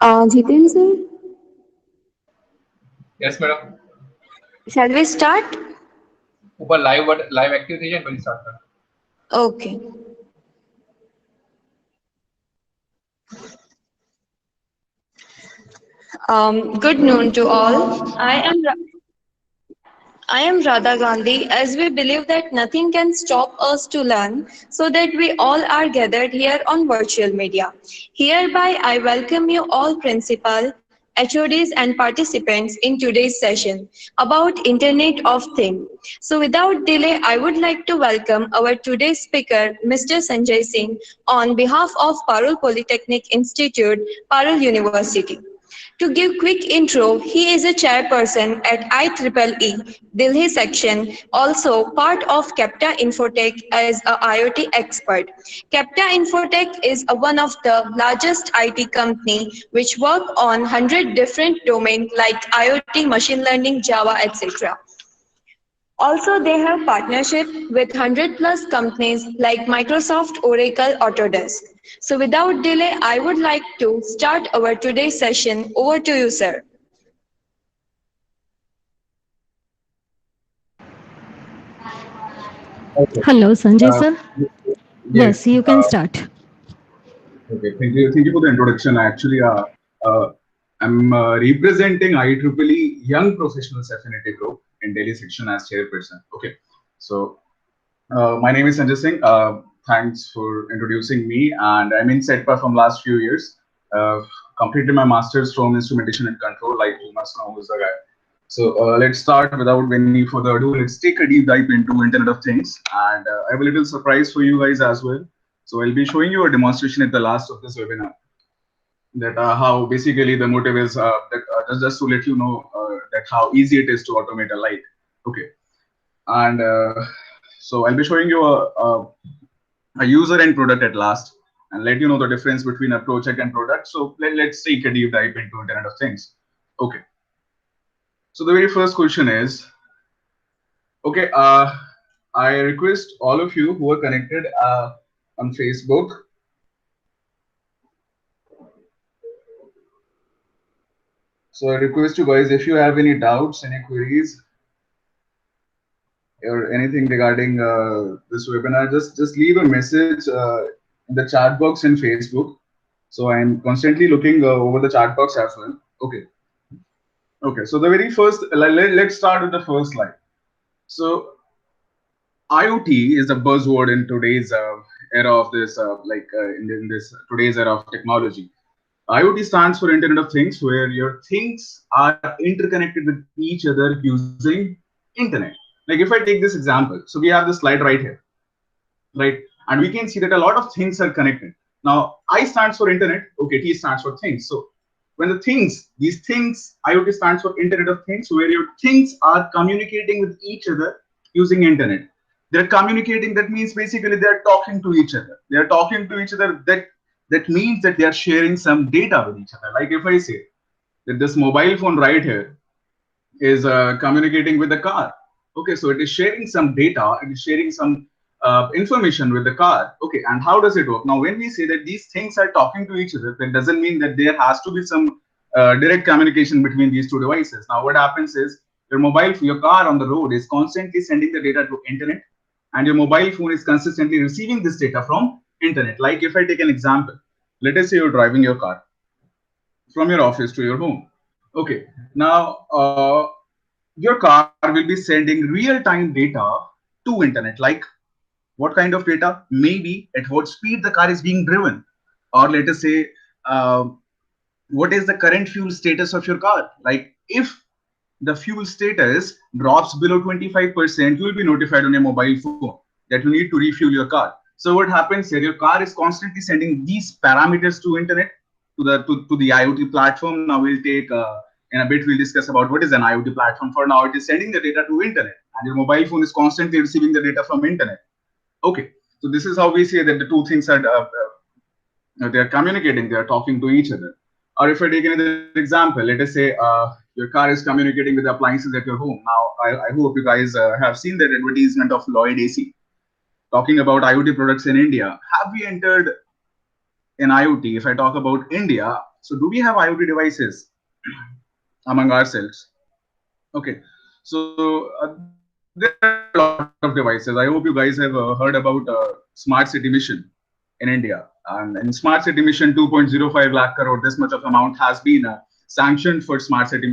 Jiten sir, Yes, madam. shall we start? ऊपर live activity है, वही start करना. Okay. Good noon to all. I am Radha Gandhi, as we believe that nothing can stop us to learn, so that we all are gathered here on virtual media. Hereby, I welcome you all principal, HODs and participants in today's session about Internet of Things. So without delay, I would like to welcome our today's speaker, Mr. Sanjay Singh, on behalf of Parul Polytechnic Institute, Parul University. To give quick intro, he is a chairperson at IEEE Delhi section, also part of Capta Infotech as a IoT expert. Capta Infotech is one of the largest IT company which work on 100 different domains like IoT, machine learning, Java, etc. Also, they have partnership with 100 plus companies like Microsoft, Oracle, Autodesk. So without delay, I would like to start our today's session. Over to you, sir. Okay. Hello, Sanjay Uh, sir. yes. Yes, you can start. Okay. Thank you. Thank you for the introduction. Actually, I'm representing IEEE Young Professionals Affinity Group in Delhi section as chairperson. Okay. So my name is Sanjay Singh. Thanks for introducing me. And I'm in SETPA from last few years. Completed my master's from Instrumentation and Control, like you must know who's the guy. So let's start without any further ado. Let's take a deep dive into Internet of Things. And I have a little surprise for you guys as well. So I'll be showing you a demonstration at the last of this webinar that how basically the motive is that just to let you know that how easy it is to automate a light. Okay. And so I'll be showing you a user and product at last and let you know the difference between a project and product. So let's take a deep dive into Internet of Things. Okay. So the very first question is, okay, I request all of you who are connected on Facebook. So I request you guys, if you have any doubts, any queries, or anything regarding this webinar, just leave a message in the chat box in Facebook. So I'm constantly looking over the chat box as well. Okay. Okay. So the very first, let's start with the first slide. So IoT is a buzzword in today's era of this, in this today's era of technology. IoT stands for Internet of Things, where your things are interconnected with each other using internet. Like if I take this example, so we have this slide right here, right? And we can see that a lot of things are connected. Now, I stands for internet, okay, T stands for things. So when these things, IoT stands for Internet of Things, where your things are communicating with each other using internet. They're communicating, that means basically they're talking to each other. They're talking to each other, that means that they are sharing some data with each other. Like if I say that this mobile phone right here is communicating with the car. Okay, so it is sharing some data, it is sharing some information with the car. Okay, and how does it work? Now, when we say that these things are talking to each other, that doesn't mean that there has to be some direct communication between these two devices. Now, what happens is your car on the road is constantly sending the data to internet, and your mobile phone is consistently receiving this data from internet. Like if I take an example, let us say you're driving your car from your office to your home. Okay, now your car will be sending real-time data to internet. Like what kind of data? Maybe at what speed the car is being driven, or let us say uh, what is the current fuel status of your car. Like if the fuel status drops below 25%, you will be notified on your mobile phone that you need to refuel your car. So what happens here? Your car is constantly sending these parameters to internet, to the IoT platform. Now we'll take in a bit we'll discuss about what is an IoT platform. For now, it is sending the data to internet, and your mobile phone is constantly receiving the data from internet. Okay, so this is how we say that the two things are they are communicating, they are talking to each other. Or if I take another example, let us say your car is communicating with the appliances at your home. Now, I hope you guys have seen that advertisement of Lloyd AC talking about IoT products in India. Have we entered in IoT? If I talk about India, So do we have IoT devices among ourselves? Okay, so there are a lot of devices. I hope you guys have heard about Smart City Mission in India. And in Smart City Mission, 2.05 lakh crore, this much of amount has been sanctioned for Smart City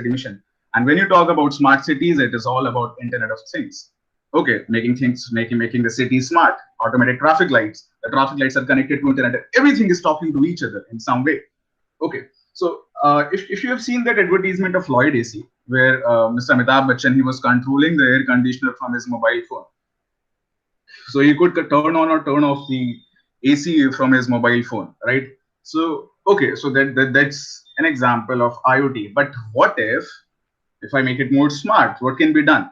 Mission. And when you talk about smart cities, it is all about Internet of Things. Okay, making the city smart, automatic traffic lights. The traffic lights are connected to internet. Everything is talking to each other in some way. Okay, so if you have seen that advertisement of Lloyd AC, where Mr. Amitabh Bachchan, he was controlling the air conditioner from his mobile phone. So he could turn on or turn off the AC from his mobile phone, right? So okay, so that's an example of IoT. But what if I make it more smart? What can be done?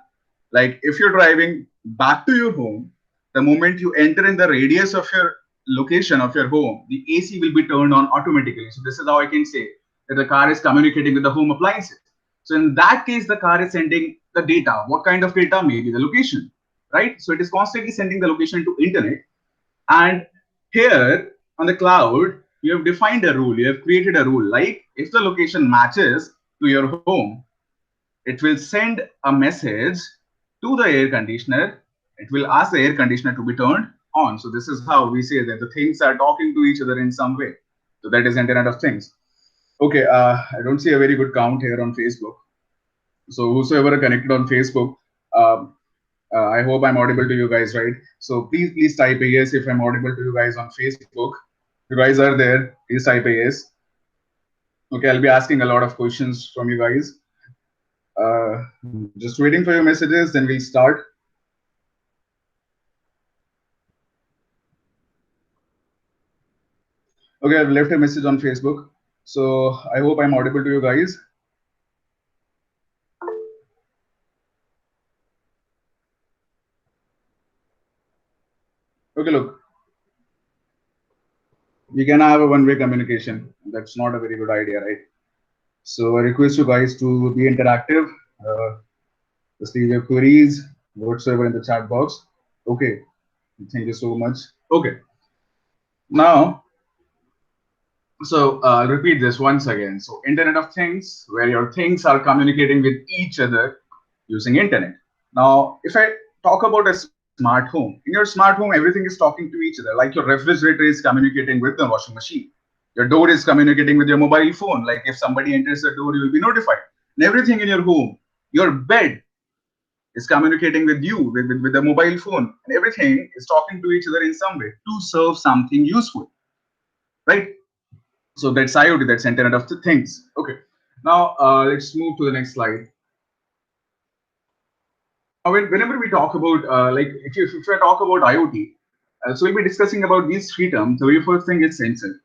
Like if you're driving back to your home, the moment you enter in the radius of your location of your home, the AC will be turned on automatically. So this is how I can say that the car is communicating with the home appliances. So in that case, the car is sending the data. What kind of data? Maybe the location, right? So it is constantly sending the location to internet. And here on the cloud, you have defined a rule. You have created a rule. Like if the location matches to your home, it will send a message to the air conditioner. It will ask the air conditioner to be turned on. So this is how we say that the things are talking to each other in some way. So that is Internet of Things. Okay, I don't see a very good count here on Facebook. So whosoever are connected on Facebook, I hope I'm audible to you guys, right? So please type a yes if I'm audible to you guys on Facebook. If you guys are there, please type a yes. Okay, I'll be asking a lot of questions from you guys. Just waiting for your messages, then we'll start. Okay, I've left a message on Facebook. So I hope I'm audible to you guys. Okay, look. We can have a one-way communication. That's not a very good idea, right? So I request you guys to be interactive. Just leave your queries whatsoever in the chat box. Okay. Thank you so much. Okay. Now, so repeat this once again. So Internet of Things, where your things are communicating with each other using internet. Now, if I talk about a smart home, in your smart home, everything is talking to each other. Like your refrigerator is communicating with the washing machine. Your door is communicating with your mobile phone. Like if somebody enters the door, you will be notified. And everything in your home, your bed is communicating with you, with the mobile phone. And everything is talking to each other in some way to serve something useful, right? So that's IoT, that's Internet of the Things. Okay. Now let's move to the next slide. Whenever we talk about, like if I talk about IoT, so we'll be discussing about these three terms. The very first thing is sensor.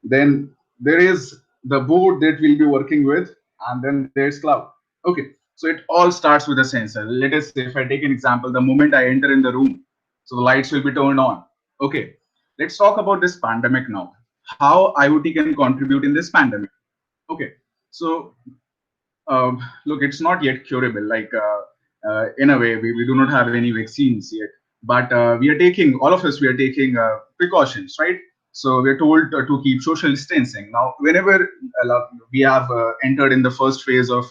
Then there is the board that we'll be working with, and then there's cloud. Okay, so it all starts with a sensor. Let us say, if I take an example, the moment I enter in the room, so the lights will be turned on. Okay, let's talk about this pandemic now. How IoT can contribute in this pandemic. Okay, so look, it's not yet curable. Like in a way, we do not have any vaccines yet, but we are taking, all of us, we are taking precautions, right? So we're told to keep social distancing. Now, whenever we have entered in the first phase of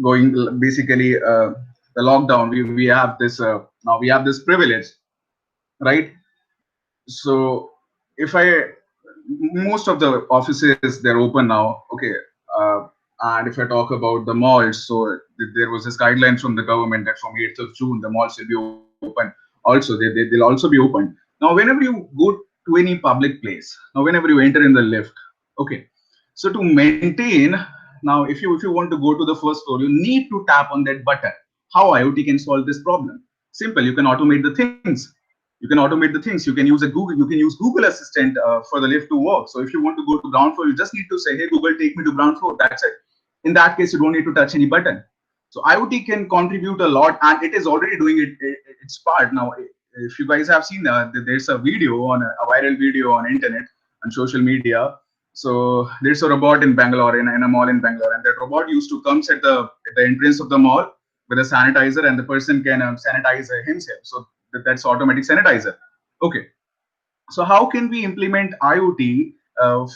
going basically the lockdown, we have this now we have this privilege, right? So if I most of the offices, they're open now, okay, and if I talk about the malls, so there was this guideline from the government that from 8th of June the malls will be open. Also, they'll also be open. Now, whenever you go to any public place, now whenever you enter in the lift, okay, so to maintain, now if you want to go to the first floor, you need to tap on that button. How IoT can solve this problem? Simple. You can automate the things. You can automate the things. You can use a Google. You can use Google Assistant for the lift to work. So if you want to go to ground floor, you just need to say, "Hey Google, take me to ground floor." That's it. In that case, you don't need to touch any button. So IoT can contribute a lot, and it is already doing its part now. If you guys have seen, there's a video on a viral video on internet and social media. So there's a robot in Bangalore, in a mall in Bangalore, and that robot used to come at the entrance of the mall with a sanitizer, and the person can sanitize himself. So that's automatic sanitizer. Okay. So how can we implement IoT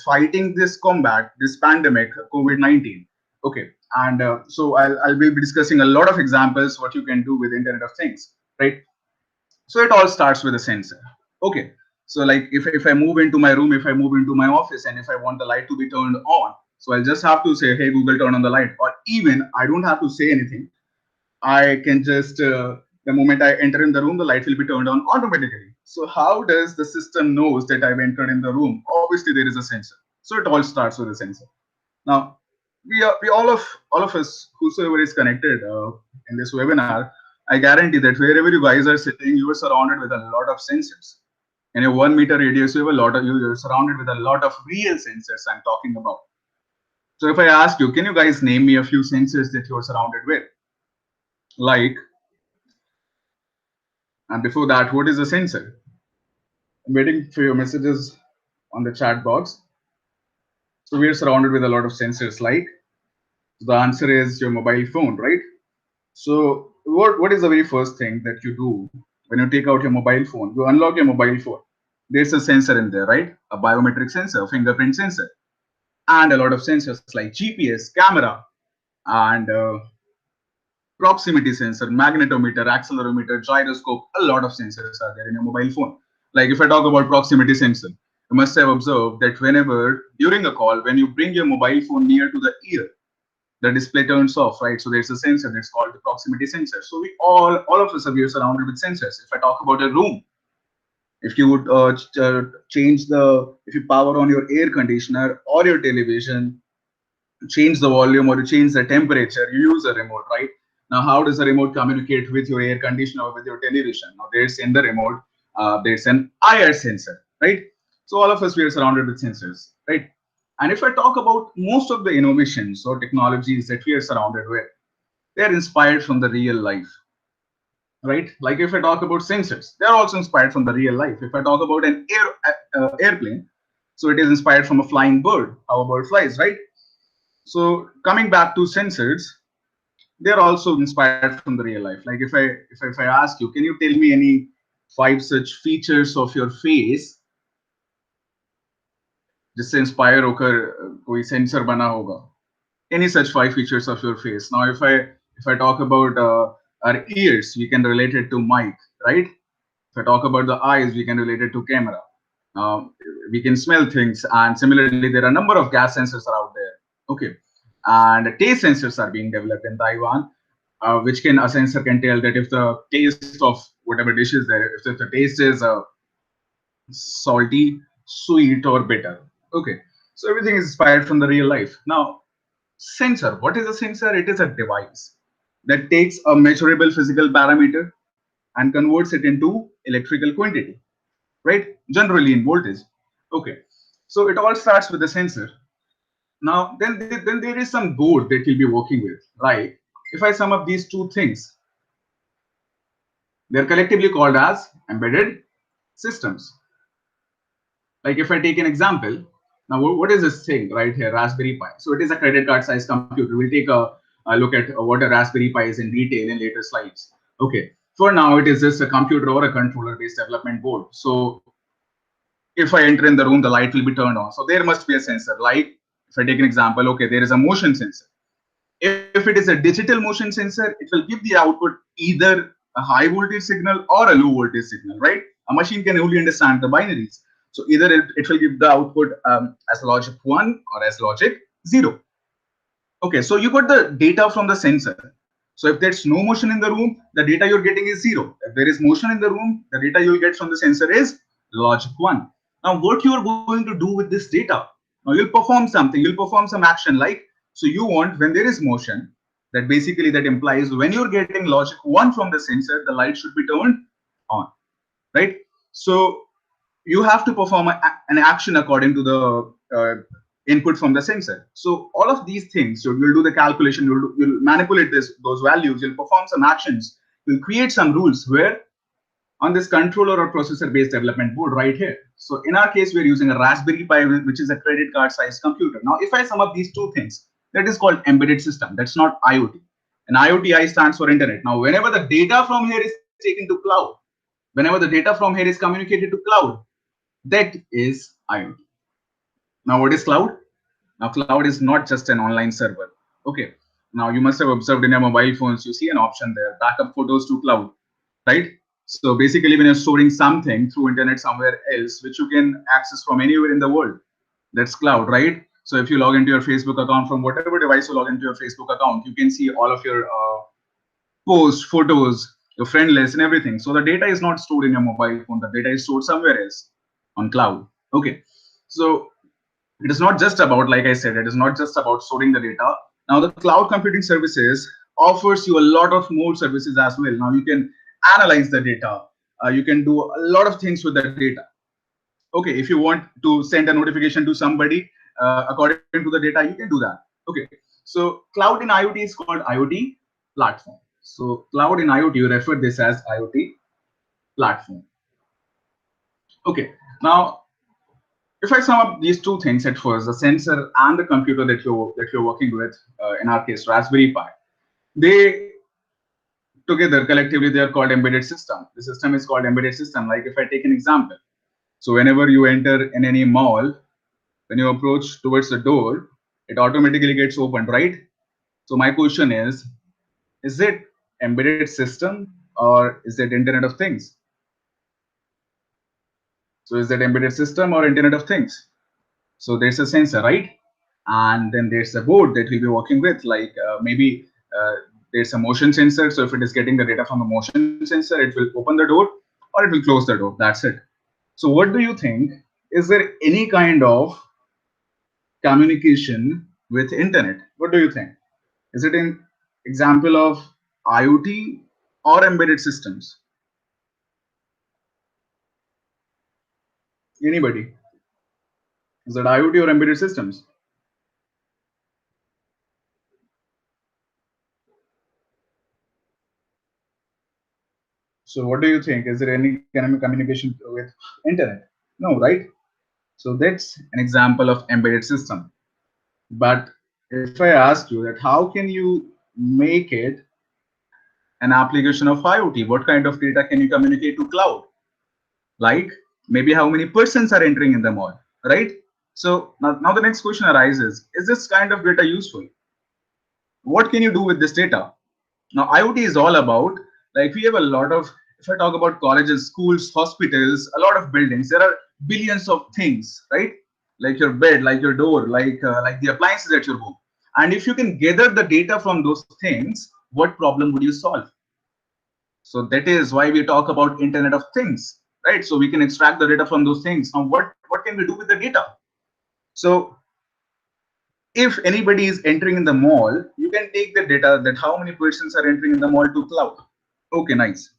fighting this combat, this pandemic, COVID-19? Okay, and so I'll be discussing a lot of examples what you can do with Internet of Things, right? So it all starts with a sensor. Okay, so like if I move into my room, if I move into my office, and if I want the light to be turned on, so I'll just have to say, hey Google, turn on the light, or even I don't have to say anything. I can just, the moment I enter in the room, the light will be turned on automatically. So how does the system knows that I've entered in the room? Obviously, there is a sensor. So it all starts with a sensor. Now, we all of us, whosoever is connected in this webinar, I guarantee that wherever you guys are sitting, you are surrounded with a lot of sensors. In a 1 meter radius, you have a lot of you're surrounded with a lot of real sensors I'm talking about. So if I ask you, can you guys name me a few sensors that you're surrounded with? Like, and before that, what is a sensor? I'm waiting for your messages on the chat box. So we are surrounded with a lot of sensors. Like, the answer is your mobile phone, right? So what is the very first thing that you do when you take out your mobile phone? You unlock your mobile phone. There's a sensor in there, right? A biometric sensor, fingerprint sensor, and a lot of sensors like GPS, camera, and proximity sensor, magnetometer, accelerometer, gyroscope. A lot of sensors are there in your mobile phone. Like if I talk about proximity sensor, you must have observed that whenever during a call, when you bring your mobile phone near to the ear, the display turns off, right? So there's a sensor that's called the proximity sensor. So we all of us are, we are surrounded with sensors. If I talk about a room, if you would change the, if you power on your air conditioner or your television, change the volume or to change the temperature, you use a remote, right? Now, how does the remote communicate with your air conditioner or with your television? Now, there's in the remote, there's an IR sensor, right? So all of us, we are surrounded with sensors, right? And if I talk about most of the innovations or technologies that we are surrounded with, they are inspired from the real life, right? Like if I talk about sensors, they are also inspired from the real life. If I talk about an airplane, so it is inspired from a flying bird, how a bird flies, right? So coming back to sensors, they're also inspired from the real life. Like if I ask you, can you tell me any 5 such features of your face जिससे inspire होकर कोई sensor बना होगा? Any such 5 features of your face? Now, if I talk about our ears, we can relate it to mic, right? If I talk about the eyes, we can relate it to camera. We can smell things, and similarly, there are a number of gas sensors are out there. Okay, and taste sensors are being developed in Taiwan, which can a sensor can tell that if the taste of whatever dish is there, if the taste is salty, sweet, or bitter. Okay, so everything is inspired from the real life. Now, sensor. What is a sensor? It is a device that takes a measurable physical parameter and converts it into electrical quantity, right? Generally in voltage. Okay, so it all starts with the sensor. Now, then there is some board that you'll be working with. Like, if I sum up these two things, they're collectively called as embedded systems. Like if I take an example, now what is this thing right here, Raspberry Pi? So it is a credit card size computer. We'll take a look at what a Raspberry Pi is in detail in later slides. Okay, for now it is just a computer or a controller based development board. So if I enter in the room, the light will be turned on. So there must be a sensor. Like if I take an example, okay, there is a motion sensor. If it is a digital motion sensor, it will give the output either a high voltage signal or a low voltage signal, right? A machine can only understand the binaries. So either it will give the output as logic 1 or as logic 0. Okay, so you got the data from the sensor. So if there's no motion in the room, the data you're getting is 0. If there is motion in the room, the data you'll get from the sensor is logic 1. Now, what you're going to do with this data? Now, you'll perform something, you'll perform some action like, so you want when there is motion, that basically that implies when you're getting logic 1 from the sensor, the light should be turned on, right? So you have to perform an action according to the input from the sensor. So all of these things, you'll do the calculation, you'll manipulate those values, you'll perform some actions, you'll create some rules where on this controller or processor based development board right here. So in our case, we're using a Raspberry Pi, which is a credit card sized computer. Now, if I sum up these two things, that is called embedded system. That's not IoT. And IoT, I stands for internet. Now, whenever the data from here is taken to cloud, whenever the data from here is communicated to cloud, That is IoT. Now, what is cloud? Now, cloud is not just an online server. Okay. Now, you must have observed in your mobile phones, you see an option there, backup photos to cloud, right? So basically, when you're storing something through internet somewhere else, which you can access from anywhere in the world, that's cloud, right? So if you log into your Facebook account from whatever device you log into your Facebook account, you can see all of your posts, photos, your friend list, and everything. So the data is not stored in your mobile phone. The data is stored somewhere else on cloud. Okay. So it is not just about, like I said, it is not just about storing the data. Now the cloud computing services offers you a lot of more services as well. Now you can analyze the data. You can do a lot of things with the data. Okay, if you want to send a notification to somebody according to the data, you can do that. Okay, so cloud in IoT is called IoT platform. So cloud in IoT, you refer this as IoT platform. Okay, now if I sum up these two things at first, the sensor and the computer that you're working with, in our case Raspberry Pi, they together collectively they are called embedded system. The system is called embedded system. Like if I take an example, so whenever you enter in any mall, when you approach towards the door, it automatically gets opened, right? So my question is it embedded system or is it Internet of Things? So is that embedded system or Internet of Things? So there's a sensor, right? And then there's a board that we'll be working with, like maybe there's a motion sensor. So if it is getting the data from the motion sensor, it will open the door or it will close the door. That's it. So what do you think? Is there any kind of communication with internet? What do you think? Is it an example of IoT or embedded systems? Anybody? Is it IoT or embedded systems? So what do you think? Is there any kind of communication with internet? No, right? So that's an example of embedded system. But if I ask you that how can you make it an application of IoT, what kind of data can you communicate to cloud? Like maybe how many persons are entering in the mall, right? So now the next question arises, is this kind of data useful? What can you do with this data? Now IoT is all about, like we have a lot of, if I talk about colleges, schools, hospitals, a lot of buildings, there are billions of things, right? Like your bed, like your door, like the appliances at your home. And if you can gather the data from those things, what problem would you solve? So that is why we talk about Internet of Things, right? So we can extract the data from those things. Now, what can we do with the data? So if anybody is entering in the mall, you can take the data that how many persons are entering in the mall to cloud. Okay, nice.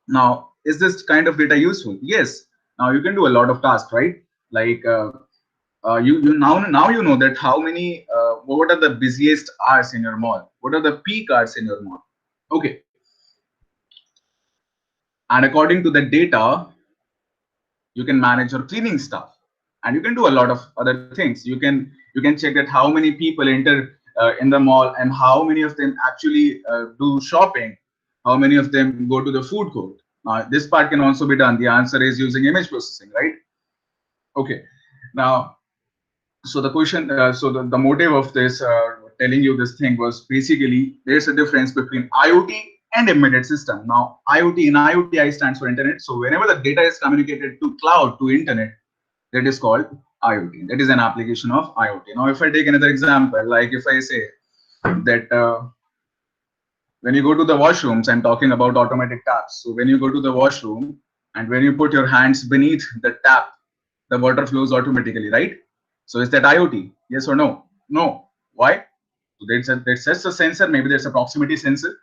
Now, is this kind of data useful? Yes. Now you can do a lot of tasks, right? Like you now you know that how many what are the busiest hours in your mall? What are the peak hours in your mall? Okay, and according to the data, you can manage your cleaning stuff, and you can do a lot of other things. You can check that how many people enter in the mall and how many of them actually do shopping, how many of them go to the food court. This part can also be done. The answer is using image processing, right? Okay, now so the question the motive of this telling you this thing was basically there's a difference between IoT and embedded system. Now IoT I stands for internet. So whenever the data is communicated to cloud, to internet, that is called IoT. That is an application of IoT. Now if I take another example, like if I say that when you go to the washrooms, I'm talking about automatic taps. So when you go to the washroom and when you put your hands beneath the tap, the water flows automatically, right? So is that IoT? Yes or no? No. Why? So that's just a sensor. Maybe there's a proximity sensor.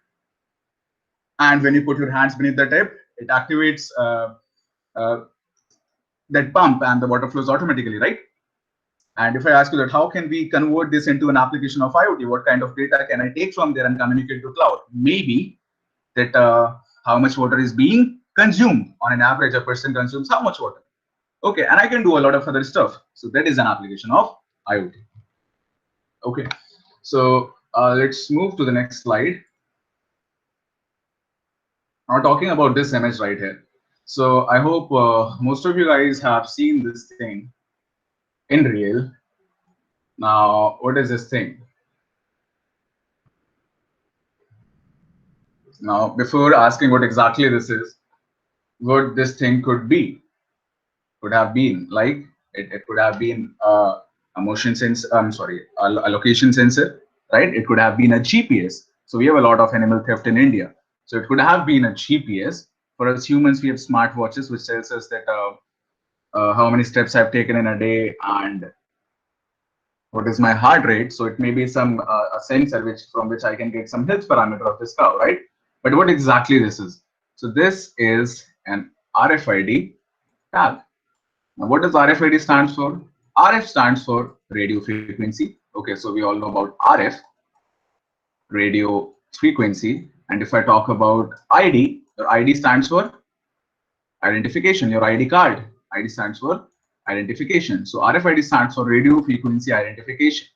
And when you put your hands beneath the tap, it activates uh, that pump and the water flows automatically, right? And if I ask you that how can we convert this into an application of IoT, what kind of data can I take from there and communicate to cloud? Maybe that how much water is being consumed. On an average, a person consumes how much water. Okay, and I can do a lot of other stuff. So that is an application of IoT. Okay, so let's move to the next slide. Now talking about this image right here. So I hope most of you guys have seen this thing in real. Now, what is this thing? Now, before asking what exactly this is, what this thing could have been like, it could have been a motion sense. I'm sorry, a location sensor, right? It could have been a GPS. So we have a lot of animal theft in India. So it could have been a GPS. For us humans, we have smartwatches, which tells us that how many steps I've taken in a day and what is my heart rate. So it may be some a sensor which from which I can get some health parameter of this cow, right? But what exactly this is? So this is an RFID tag. Now, what does RFID stands for? RF stands for radio frequency. Okay, so we all know about RF, radio frequency. And if I talk about ID, your ID stands for identification, your ID card. ID stands for identification. So RFID stands for radio frequency identification.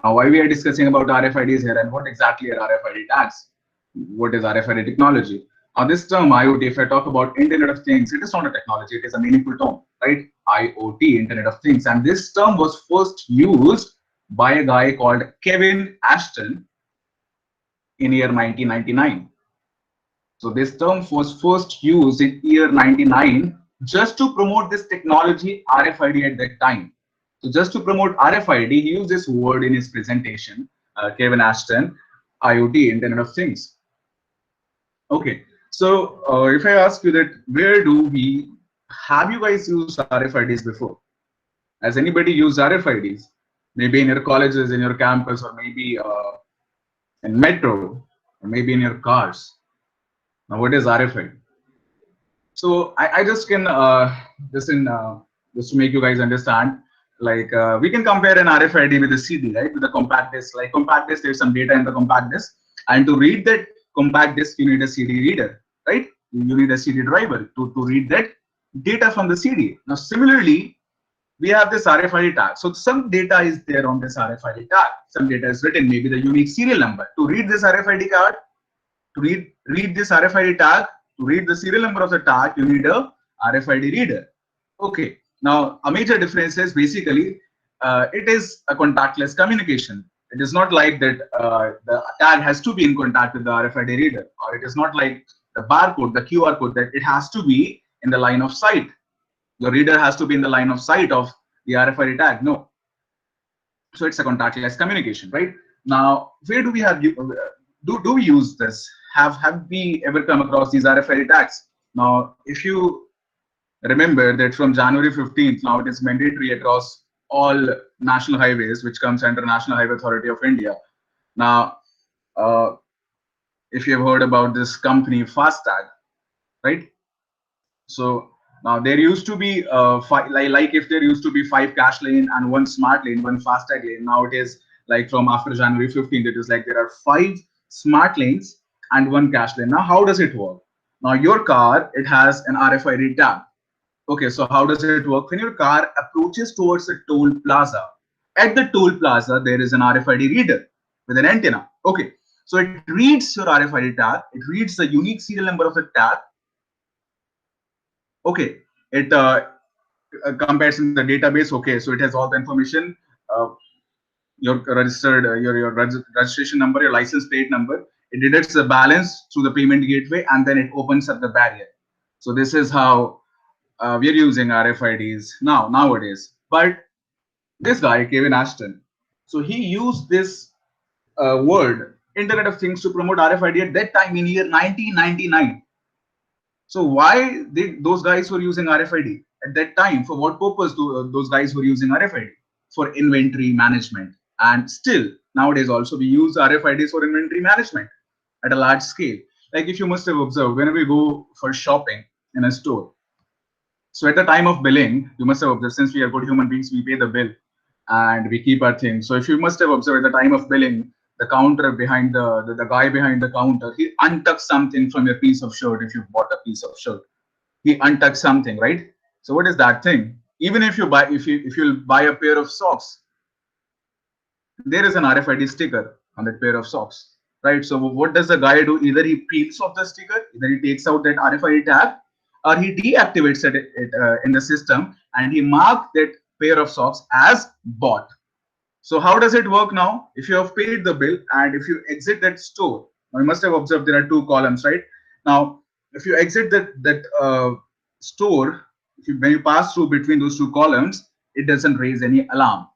Now, why we are discussing about RFIDs here and what exactly are RFID tags? What is RFID technology? Now, this term IoT, if I talk about Internet of Things, it is not a technology, it is a meaningful term, right? IoT, Internet of Things. And this term was first used by a guy called Kevin Ashton in year 1999. So this term was first used in year 99 just to promote this technology RFID at that time. So just to promote RFID, he used this word in his presentation, Kevin Ashton, IoT, Internet of Things. Okay, so if I ask you that, where do we, have you guys used RFIDs before? Has anybody used RFIDs? Maybe in your colleges, in your campus, or maybe in metro, or maybe in your cars. Now, what is RFID? So I just can just to make you guys understand, like we can compare an RFID with a CD, right? With a compact disc. Like compact disc, there's some data in the compact disc, and to read that compact disc, you need a CD reader, right? You need a CD driver to read that data from the CD. Now, similarly, we have this RFID tag. So some data is there on this RFID tag. Some data is written, maybe the unique serial number. To read this RFID card, to read this RFID tag, to read the serial number of the tag, you need a RFID reader. Okay. Now, a major difference is basically it is a contactless communication. It is not like that the tag has to be in contact with the RFID reader, or it is not like the barcode, the QR code, that it has to be in the line of sight. Your reader has to be in the line of sight of the RFID tag. No. So it's a contactless communication, right? Now, where do we have do we use this? Have we ever come across these RFID tags? Now, if you remember that from January 15th, now it is mandatory across all national highways, which comes under National Highway Authority of India. Now, if you have heard about this company FASTag, right? So now there used to be like if there used to be 5 cash lane and 1 smart lane, 1 FASTag lane. Now it is like from after January 15th, it is like there are 5 smart lanes and 1 cash lane. Now, how does it work? Now, your car, it has an RFID tag. Okay, so how does it work? When your car approaches towards a toll plaza, at the toll plaza, there is an RFID reader with an antenna. Okay, so it reads your RFID tag, it reads the unique serial number of the tag. Okay, it compares in the database. Okay, so it has all the information, your registered, your registration number, your license plate number. It deducts the balance through the payment gateway, and then it opens up the barrier. So this is how we are using RFIDs nowadays. But this guy, Kevin Ashton, so he used this word, Internet of Things, to promote RFID at that time in year 1999. So why those guys were using RFID at that time? For what purpose those guys were using RFID? For inventory management. And still, nowadays also, we use RFIDs for inventory management at a large scale. Like if you must have observed, whenever we go for shopping in a store, so at the time of billing, you must have observed, since we are good human beings, we pay the bill and we keep our things. So if you must have observed, at the time of billing, the counter behind the guy behind the counter, he untucks something from your piece of shirt. If you bought a piece of shirt, he untucks something, right? So what is that thing? Even if you buy, if you buy a pair of socks, there is an RFID sticker on that pair of socks, right? So what does the guy do? Either he peels off the sticker, either he takes out that RFID tag, or he deactivates it in the system, and he marks that pair of socks as bought. So how does it work now? If you have paid the bill and if you exit that store, now you must have observed there are two columns, right? Now, if you exit that store, when you pass through between those two columns, it doesn't raise any alarm.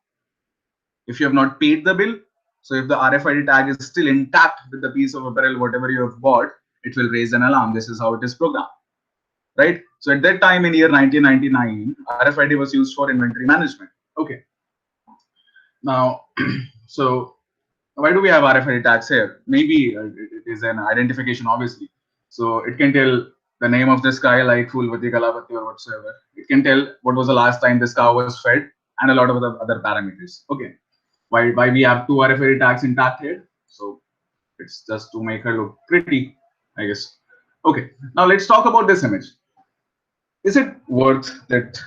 If you have not paid the bill, so if the RFID tag is still intact with the piece of apparel, whatever you have bought, it will raise an alarm. This is how it is programmed, right? So at that time in year 1999, RFID was used for inventory management. Okay. Now, so why do we have RFID tags here? Maybe it is an identification, obviously. So it can tell the name of this guy, like Fulvati, Kalapati, or whatsoever. It can tell what was the last time this cow was fed, and a lot of other parameters. Okay. Why we have two RFID tags intact here? So it's just to make her look pretty, I guess. Okay. Now let's talk about this image. Is it worth that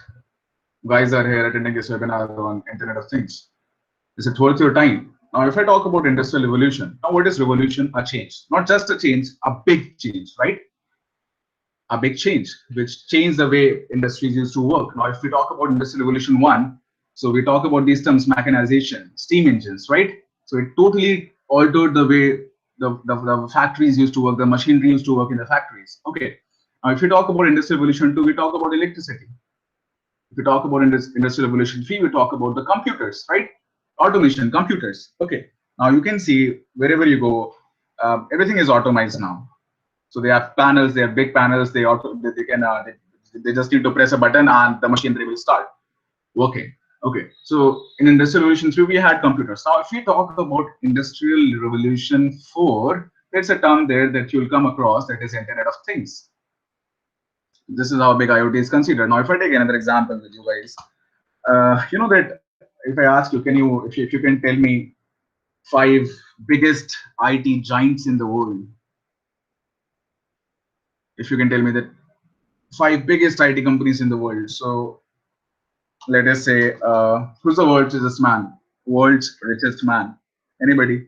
guys are here attending this webinar on Internet of Things? Is it worth your time? Now, if I talk about industrial revolution, now what is revolution? A change, not just a change, a big change, right? A big change, which changed the way industries used to work. Now, if we talk about industrial revolution 1, so we talk about these terms, mechanization, steam engines, right? So it totally altered the way the factories used to work, the machinery used to work in the factories. Okay. Now, if we talk about industrial revolution 2, we talk about electricity. If we talk about industrial revolution 3, we talk about the computers, right? Automation, computers. Okay. Now you can see wherever you go, everything is automized now. So they have panels, they have big panels. They just need to press a button and the machinery will start working. Okay. So in industrial revolution 3, we had computers. Now, if we talk about industrial revolution 4, there's a term there that you'll come across, that is Internet of Things. This is how big IoT is considered. Now, if I take another example with you guys, you know that if I ask you, if you can tell me 5 biggest IT giants in the world, if you can tell me that 5 biggest IT companies in the world. So let us say, who's the world's richest man? World's richest man? Anybody?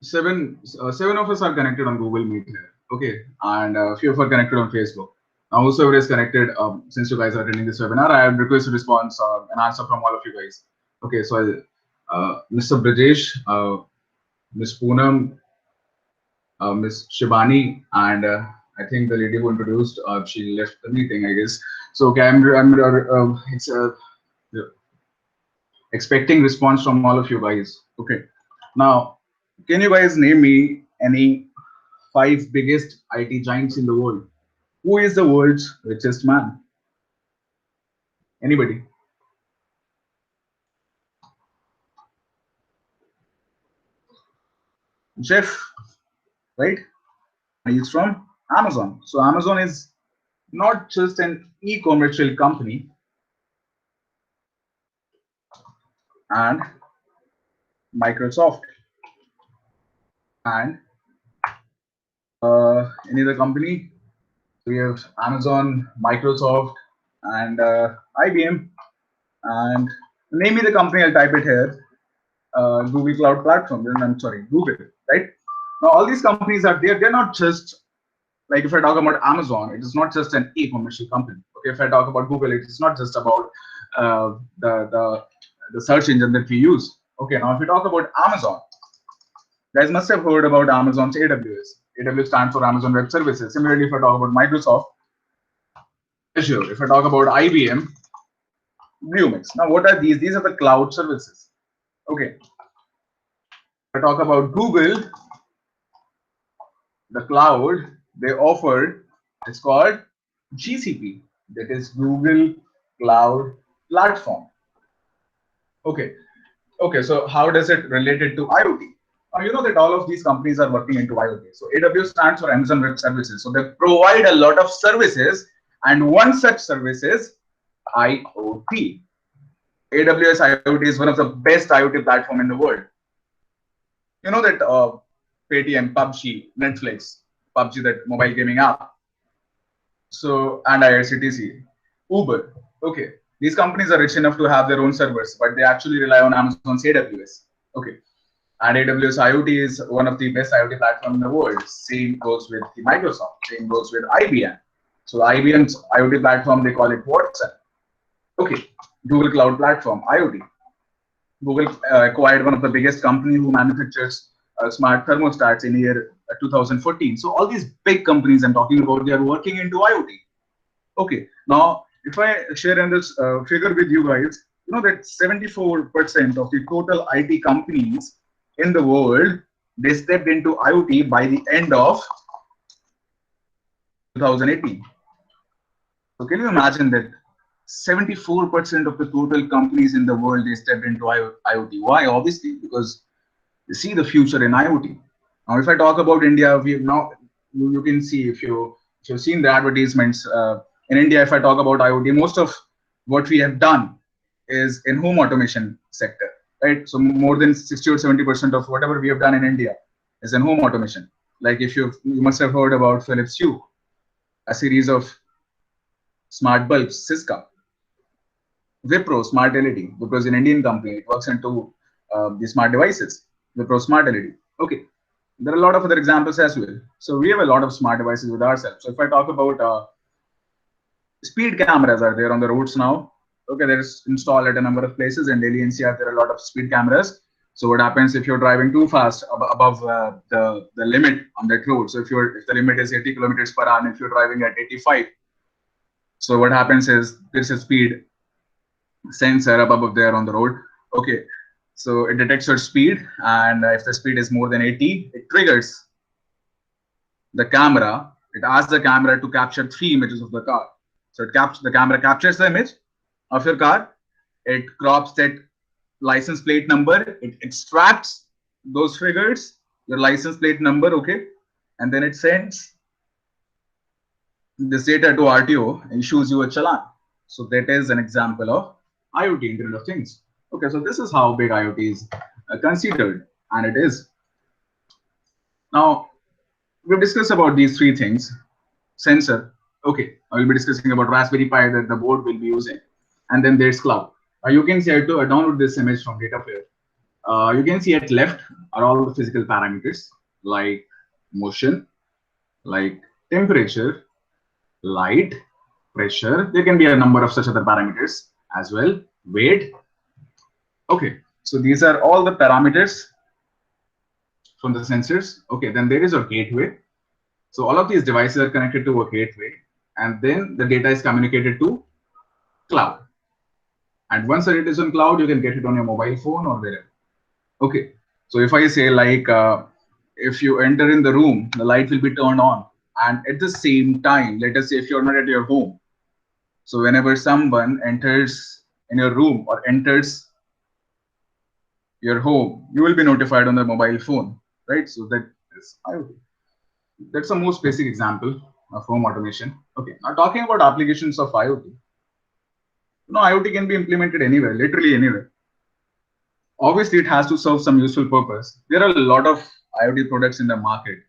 Seven of us are connected on Google Meet here. Okay, and a few of us are connected on Facebook. Now, whoever is connected, since you guys are attending this webinar, I have requested a response, an answer from all of you guys. Okay, so Mr. Brajesh, Ms. Poonam, Ms. Shibani, and I think the lady who introduced, she left the meeting, I guess. So okay, I'm expecting response from all of you guys. Okay, now can you guys name me any 5 biggest IT giants in the world? Who is the world's richest man? Anybody? Jeff, right? He's from Amazon. So Amazon is not just an e-commercial company, and Microsoft and any other company. We have Amazon, Microsoft, and IBM. And name me the company. I'll type it here. Google Cloud Platform. I'm sorry, Google. Right now, all these companies are there. They're not just like, if I talk about Amazon, it is not just an e-commercial company. Okay, if I talk about Google, it is not just about the search engine that we use. Okay, now if we talk about Amazon, guys must have heard about Amazon's AWS. AWS stands for Amazon Web Services. Similarly, if I talk about Microsoft, Azure. If I talk about IBM, Bluemix. Now, what are these? These are the cloud services. Okay. If I talk about Google, the cloud they offer, it's called GCP. That is Google Cloud Platform. Okay. Okay. So how does it related to IoT? You know that all of these companies are working into IoT. So AWS stands for Amazon Web Services. So they provide a lot of services, and one such service is IoT. AWS IoT is one of the best IoT platform in the world. You know that Paytm, PUBG, Netflix, PUBG, that mobile gaming app. So, and IRCTC, Uber. Okay, these companies are rich enough to have their own servers, but they actually rely on Amazon's AWS. Okay. And AWS IoT is one of the best IoT platforms in the world. Same goes with the Microsoft. Same goes with IBM. So IBM's IoT platform, they call it Watson. Okay, Google Cloud Platform, IoT. Google acquired one of the biggest company who manufactures smart thermostats in year 2014. So all these big companies I'm talking about, they are working into IoT. Okay, now if I share in this figure with you guys, you know that 74% of the total IT companies in the world, they stepped into IoT by the end of 2018. So can you imagine that 74% of the total companies in the world, they stepped into IoT? Why? Obviously, because they see the future in IoT. Now, if I talk about India, we have now, you can see if you've seen the advertisements in India, if I talk about IoT, most of what we have done is in home automation sector, right? So more than 60 or 70% of whatever we have done in India is in home automation. Like if you must have heard about Philips Hue, a series of smart bulbs, Syska, Wipro Smart LED, because in Indian company it works into the smart devices, Wipro Smart LED. Okay, there are a lot of other examples as well. So we have a lot of smart devices with ourselves. So if I talk about speed cameras are there on the roads now. Okay, they're installed at a number of places in Delhi NCR. There are a lot of speed cameras. So what happens if you're driving too fast above the limit on that road? So if the limit is 80 kilometers per hour, and if you're driving at 85, so what happens is there's a speed sensor above there on the road. Okay, so it detects your speed, and if the speed is more than 80, it triggers the camera. It asks the camera to capture 3 images of the car. So the camera captures the image of your car. It crops that license plate number. It extracts those figures, your license plate number, okay, and then it sends this data to RTO and issues you a challan. So that is an example of IoT, Internet of Things. Okay, so this is how big IoT is considered, and it is. Now, we've discussed about these 3 things. Sensor, okay, I will be discussing about Raspberry Pi that the board will be using. And then there's cloud. You can see I download this image from Datafair. You can see at left are all the physical parameters like motion, like temperature, light, pressure. There can be a number of such other parameters as well. Weight. Okay, so these are all the parameters from the sensors. Okay, then there is a gateway. So all of these devices are connected to a gateway, and then the data is communicated to cloud. And once it is on cloud, you can get it on your mobile phone or wherever. Okay, so if I say like, if you enter in the room, the light will be turned on, and at the same time, let us say if you're not at your home, so whenever someone enters in your room or enters your home, you will be notified on the mobile phone, right? So that is IoT. That's the most basic example of home automation. Okay, now talking about applications of IoT. You know, IoT can be implemented anywhere, literally anywhere. Obviously, it has to serve some useful purpose. There are a lot of IoT products in the market.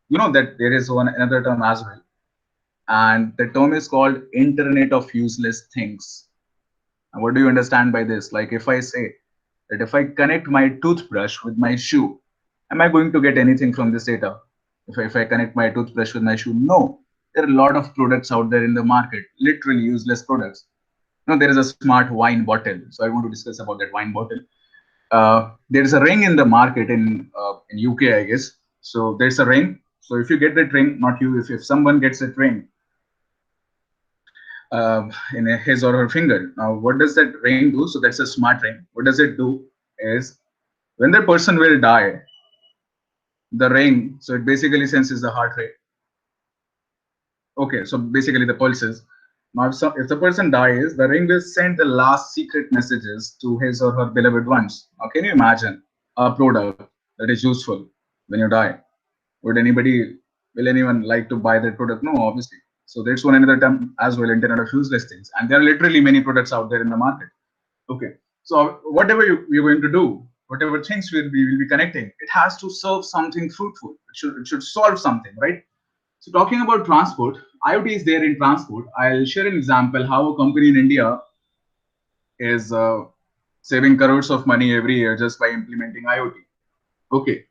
You know that there is another term as well. And the term is called Internet of Useless Things. And what do you understand by this? Like if I say that if I connect my toothbrush with my shoe, am I going to get anything from this data? If I connect my toothbrush with my shoe, no. There are a lot of products out there in the market, literally useless products. You know, there is a smart wine bottle. So I want to discuss about that wine bottle. There is a ring in the market in UK, I guess. So there's a ring. So if you get that ring, not you, if someone gets that ring in his or her finger, now what does that ring do? So that's a smart ring. What does it do is when the person will die, the ring, so it basically senses the heart rate. Okay, so basically the pulses. Now, if the person dies, the ring will send the last secret messages to his or her beloved ones. Now, can you imagine a product that is useful when you die? Will anyone like to buy that product? No, obviously. So that's one another term as well, Internet of Useless Things. And there are literally many products out there in the market. Okay, so whatever you're going to do, whatever things we will be connecting, it has to serve something fruitful. It should solve something, right? So talking about transport, IoT is there in transport. I'll share an example how a company in India is saving crores of money every year just by implementing IoT. Okay.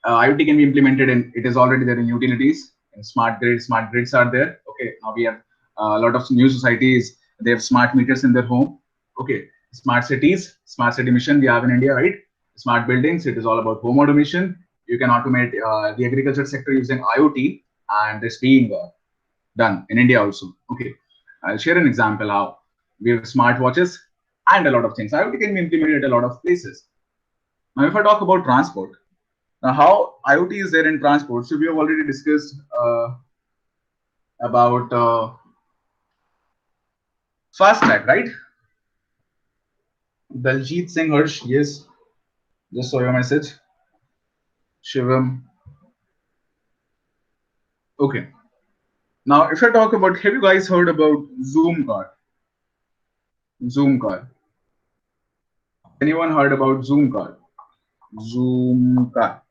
IoT can be implemented and it is already there in utilities and smart grids. Smart grids are there. Okay. Now we have a lot of new societies. They have smart meters in their home. Okay. Smart cities, smart city mission we have in India, right? Smart buildings. It is all about home automation. You can automate the agriculture sector using IoT, and this being done in India also. Okay. I'll share an example how we have smartwatches and a lot of things. IoT can be implemented at a lot of places. Now, if I talk about transport, now, how IoT is there in transport? So we have already discussed about fast track, right? Daljit Singh Harsh, yes, just saw your message. Shivam, okay. Now, if I talk about, have you guys heard about Zoom car? Zoom car. Anyone heard about Zoom car? Zoom car.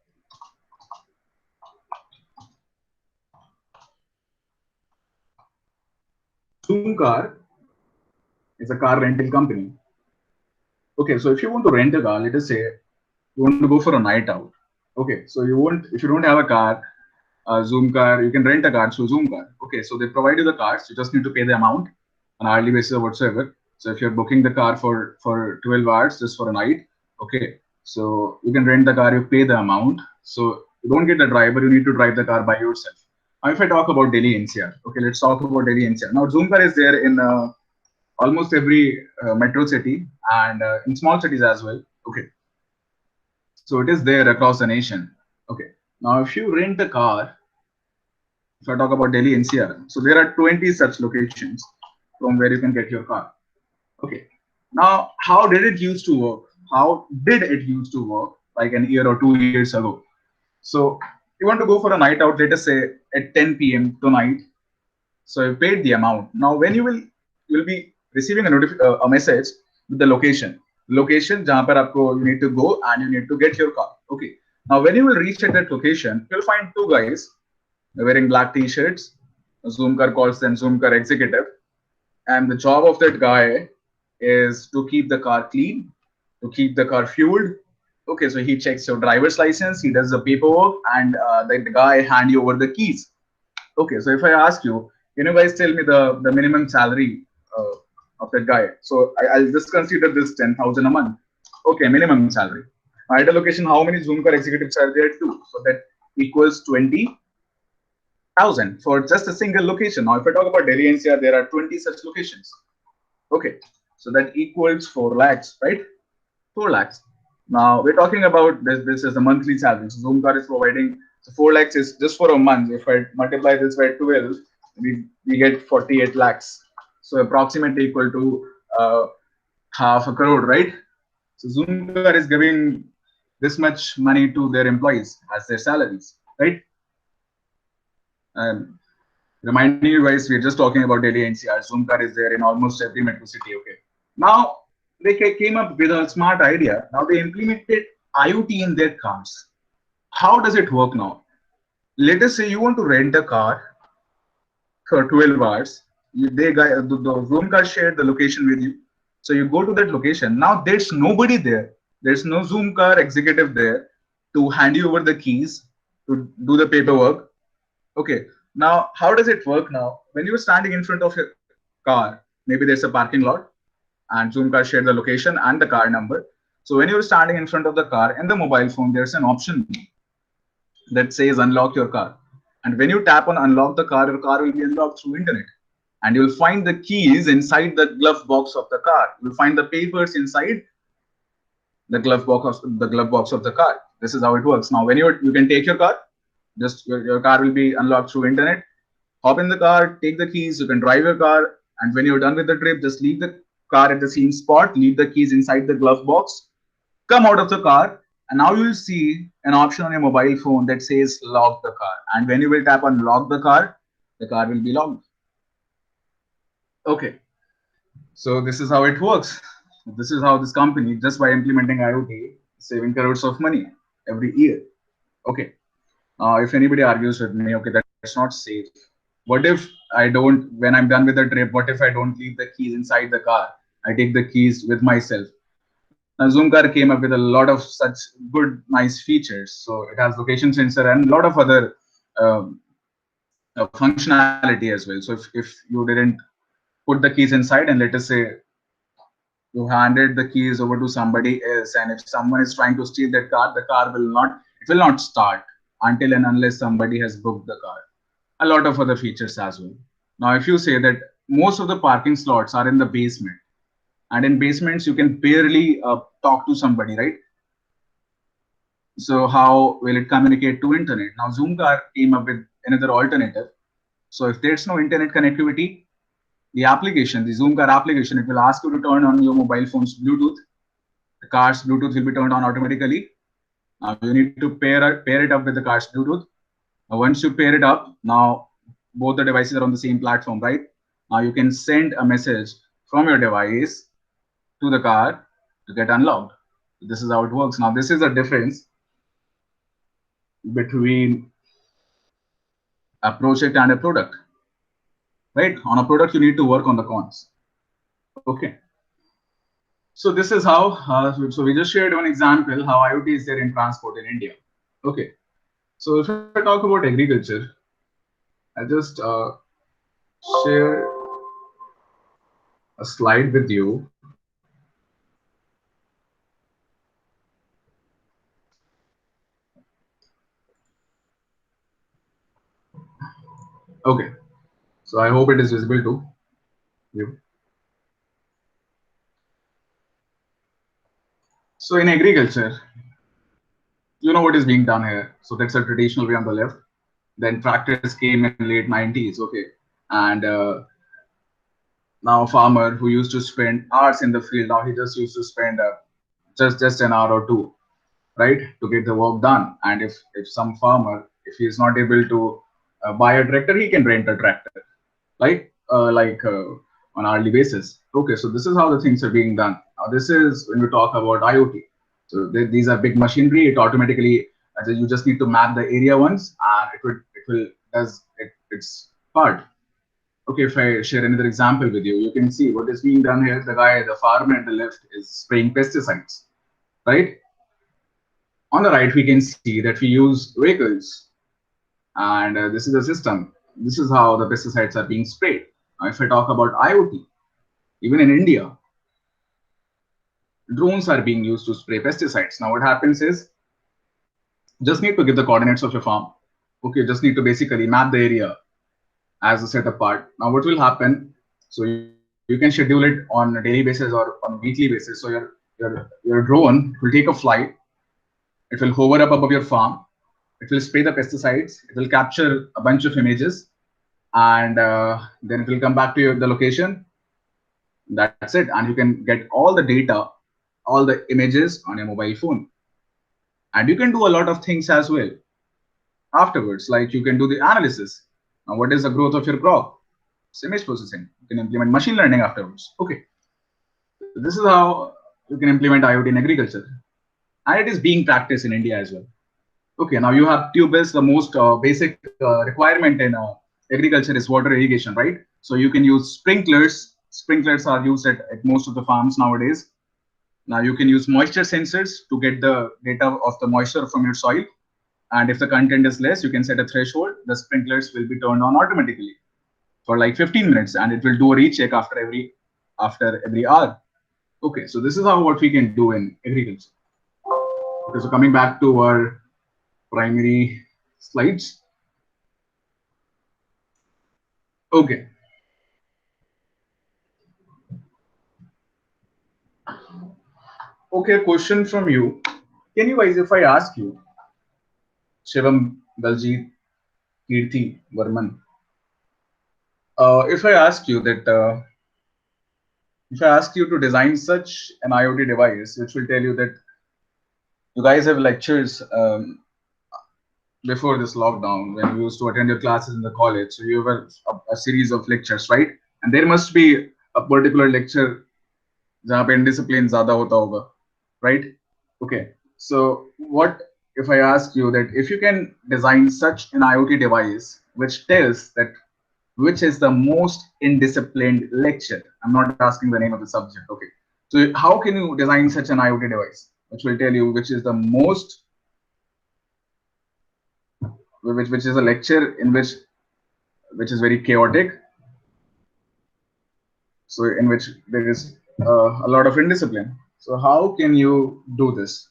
Zoom car is a car rental company. Okay, so if you want to rent a car, let us say you want to go for a night out. Okay, so you won't, if you don't have a car, Zoom car, you can rent a car through Zoom car. Okay, so they provide you the cars, you just need to pay the amount on hourly basis or whatsoever. So if you're booking the car for 12 hours just for a night, okay, so you can rent the car, you pay the amount. So you don't get the driver, you need to drive the car by yourself. Now, if I talk about Delhi NCR, okay, let's talk about Delhi NCR. Now, Zoom car is there in almost every metro city and in small cities as well. Okay, so it is there across the nation. Okay, now if you rent a car, if I talk about Delhi NCR, so there are 20 such locations from where you can get your car. Okay, now how did it used to work? How did it used to work like an year or 2 years ago? So you want to go for a night out, let us say at 10 p.m. tonight. So you paid the amount. Now when you will be receiving a message with the location jahan par aapko you need to go and you need to get your car. Okay. Now when you will reach at that location, you'll find two guys wearing black t-shirts. Zoom car calls them Zoom car executive, and the job of that guy is to keep the car clean, to keep the car fueled. Okay, so he checks your driver's license, he does the paperwork, and the guy hand you over the keys. Okay, so if I ask you, can you guys tell me the minimum salary of that guy? So I'll just consider this 10,000 a month. Okay, minimum salary. At a location, how many Zoom car executives are there too? So that equals 20,000 for just a single location. Now, if I talk about Delhi NCR, there are 20 such locations. Okay, so that equals 4 lakhs, right? 4 lakhs. Now we're talking about this. This is the monthly salary. So Zoom car is providing. So 4 lakhs is just for a month. If I multiply this by 12, we get 48 lakhs. So approximately equal to half a crore, right? So Zoom car is giving this much money to their employees as their salaries, right? And reminding you guys, we're just talking about Delhi NCR. Zoom car is there in almost every metro city. Okay. Now they came up with a smart idea. Now they implemented IoT in their cars. How does it work now? Let us say you want to rent a car for 12 hours. The Zoom car shared the location with you. So you go to that location. Now there's nobody there. There's no Zoom car executive there to hand you over the keys to do the paperwork. Okay. Now, how does it work now? When you're standing in front of your car, maybe there's a parking lot and Zoom car share the location and the car number. So when you're standing in front of the car in the mobile phone, there's an option that says unlock your car. And when you tap on unlock the car, your car will be unlocked through internet. And you'll find the keys inside the glove box of the car. You'll find the papers inside the glove box of the car. This is how it works. Now, when you can take your car, just your car will be unlocked through internet. Hop in the car, take the keys, you can drive your car, and when you're done with the trip, just leave the car at the same spot, leave the keys inside the glove box, come out of the car, and now you'll see an option on your mobile phone that says lock the car. And when you will tap on lock the car will be locked. Okay, so this is how it works. This is how this company, just by implementing IoT, saving crores of money every year. Okay. If anybody argues with me, okay, that's not safe. What if I don't, when I'm done with the trip, what if I don't leave the keys inside the car? I take the keys with myself. Now, Zoom car came up with a lot of such good, nice features. So it has location sensor and a lot of other um, functionality as well. So if you didn't put the keys inside, and let us say you handed the keys over to somebody else, and if someone is trying to steal that car, the car will not start until and unless somebody has booked the car. A lot of other features as well. Now, if you say that most of the parking slots are in the basement, and in basements you can barely talk to somebody, right? So how will it communicate to internet? Now, Zoom car came up with another alternative. So if there's no internet connectivity, the Zoom car application, it will ask you to turn on your mobile phone's Bluetooth. The car's Bluetooth will be turned on automatically. Now you need to pair it up with the car's Bluetooth. Now, once you pair it up, now both the devices are on the same platform, right? Now you can send a message from your device to the car to get unlocked. This is how it works. Now this is the difference between a project and a product, right? On a product, you need to work on the cons. Okay. So this is how, so we just shared one example how IoT is there in transport in India. Okay. So if I talk about agriculture, I'll just share a slide with you. Okay. So I hope it is visible to you. So in agriculture, you know what is being done here. So that's a traditional way on the left. Then tractors came in late 90s. Okay. And now a farmer who used to spend hours in the field, now he just used to spend just an hour or two, right, to get the work done. And if some farmer, if he is not able to buy a tractor, he can rent a tractor, right? On hourly basis. Okay, so this is how the things are being done. Now this is when we talk about IoT. So these are big machinery. It automatically, you just need to map the area once, and it will does its part. Okay, if I share another example with you, you can see what is being done here. The farmer at the left is spraying pesticides, right? On the right, we can see that we use vehicles, and this is the system. This is how the pesticides are being sprayed. Now, if I talk about IoT, even in India, drones are being used to spray pesticides. Now, what happens is, just need to give the coordinates of your farm. Okay, just need to basically map the area as a setup part. Now, what will happen? So you can schedule it on a daily basis or on a weekly basis. So your drone will take a flight. It will hover up above your farm. It will spray the pesticides. It will capture a bunch of images, and then it will come back to the location. That's it, and you can get all the data, all the images on your mobile phone, and you can do a lot of things as well afterwards. Like you can do the analysis. Now, what is the growth of your crop? It's image processing. You can implement machine learning afterwards. Okay, so this is how you can implement IoT in agriculture, and it is being practiced in India as well. Okay, now you have tube wells. The most basic requirement in agriculture is water irrigation, right? So you can use sprinklers. Sprinklers are used at most of the farms nowadays. Now you can use moisture sensors to get the data of the moisture from your soil. And if the content is less, you can set a threshold. The sprinklers will be turned on automatically for like 15 minutes, and it will do a recheck after every hour. Okay, so this is how what we can do in agriculture. Okay, so coming back to our primary slides. Okay. Okay, question from you. Can you guys, if I ask you, Shivam, Daljit, Kirti, Varman, if I ask you that, if I ask you to design such an IoT device, which will tell you that you guys have lectures before this lockdown when you used to attend your classes in the college. So you have a series of lectures, right? And there must be a particular lecture जहाँ पे indiscipline ज़्यादा होता होगा, right? Okay. So what if I ask you that if you can design such an IoT device which tells that which is the most indisciplined lecture? I'm not asking the name of the subject. Okay. So how can you design such an IoT device, which will tell you which is the most, which is a lecture in which is very chaotic. So in which there is a lot of indiscipline. So how can you do this?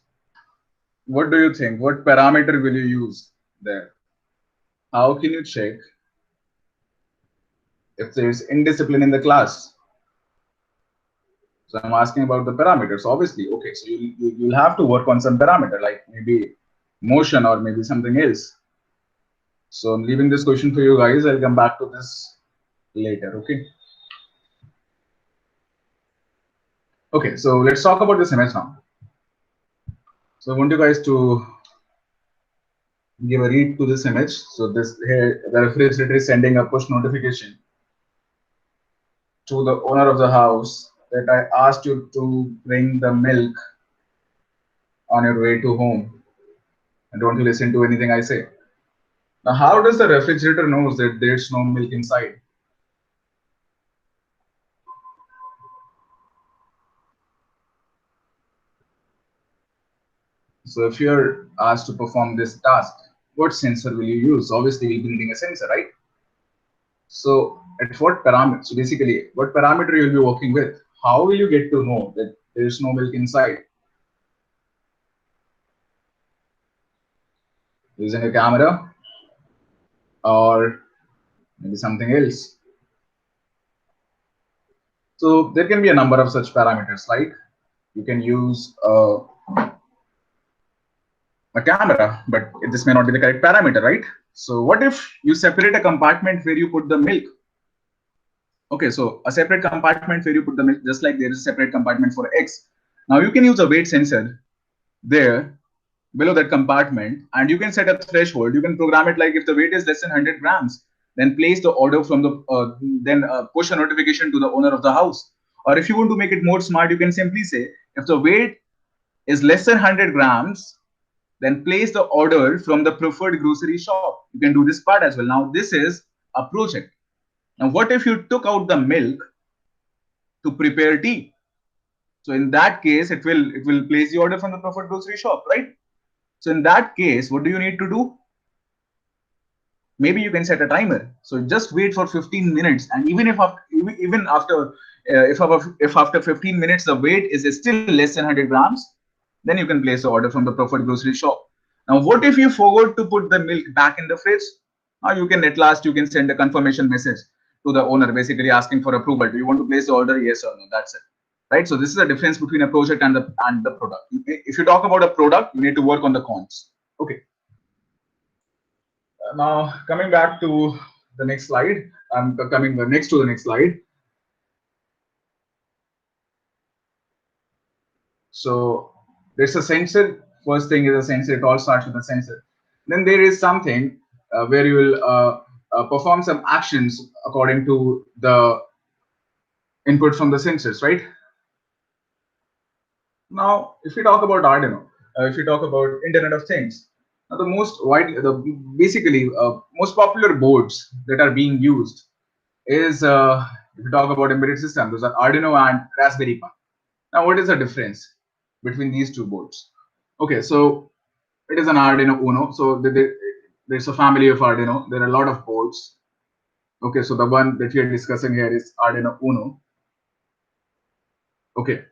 What do you think? What parameter will you use there? How can you check if there is indiscipline in the class? So I'm asking about the parameters. Obviously, okay. So you'll have to work on some parameter, like maybe motion or maybe something else. So I'm leaving this question for you guys. I'll come back to this later. Okay. Okay. So let's talk about this image now. So I want you guys to give a read to this image. So this here, the refrigerator is sending a push notification to the owner of the house that I asked you to bring the milk on your way to home, and don't you listen to anything I say. Now, how does the refrigerator knows that there's no milk inside? So if you're asked to perform this task, what sensor will you use? Obviously, we'll be needing a sensor, right? So at what parameter? So basically, what parameter you'll be working with? How will you get to know that there's no milk inside? Using a camera or maybe something else. So there can be a number of such parameters, like you can use a camera, but this may not be the correct parameter, right? So what if you separate a compartment where you put the milk? Okay, so a separate compartment where you put the milk, just like there is a separate compartment for eggs. Now you can use a weight sensor there below that compartment, and you can set a threshold. You can program it like if the weight is less than 100 grams, then place the order from the push a notification to the owner of the house. Or if you want to make it more smart, you can simply say if the weight is less than 100 grams, then place the order from the preferred grocery shop. You can do this part as well. Now this is a project. Now what if you took out the milk to prepare tea? So in that case, it will place the order from the preferred grocery shop, right? So in that case, what do you need to do? Maybe you can set a timer. So just wait for 15 minutes, and even after if after 15 minutes the weight is still less than 100 grams, then you can place the order from the preferred grocery shop. Now, what if you forgot to put the milk back in the fridge? Now you can at last you can send a confirmation message to the owner, basically asking for approval. Do you want to place the order? Yes or no? That's it. Right. So this is the difference between a project and the product. If you talk about a product, you need to work on the cons. Okay. Now coming back to the next slide. I'm coming next to the next slide. So there's a sensor. First thing is a sensor. It all starts with a sensor. Then there is something where you will perform some actions according to the input from the sensors, right? Now, if we talk about Arduino, if we talk about Internet of Things, now the basically most popular boards that are being used is if you talk about embedded system, those are Arduino and Raspberry Pi. Now, what is the difference between these two boards? Okay, so it is an Arduino Uno. So there's a family of Arduino. There are a lot of boards. Okay, so the one that we are discussing here is Arduino Uno. Okay.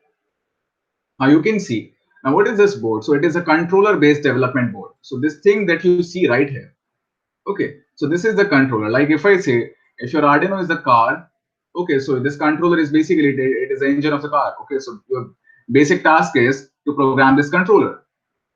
Now you can see, now what is this board? So it is a controller based development board. So this thing that you see right here. Okay, so this is the controller. Like if I say, if your Arduino is the car, okay, so this controller is basically, it is the engine of the car. Okay, so your basic task is to program this controller.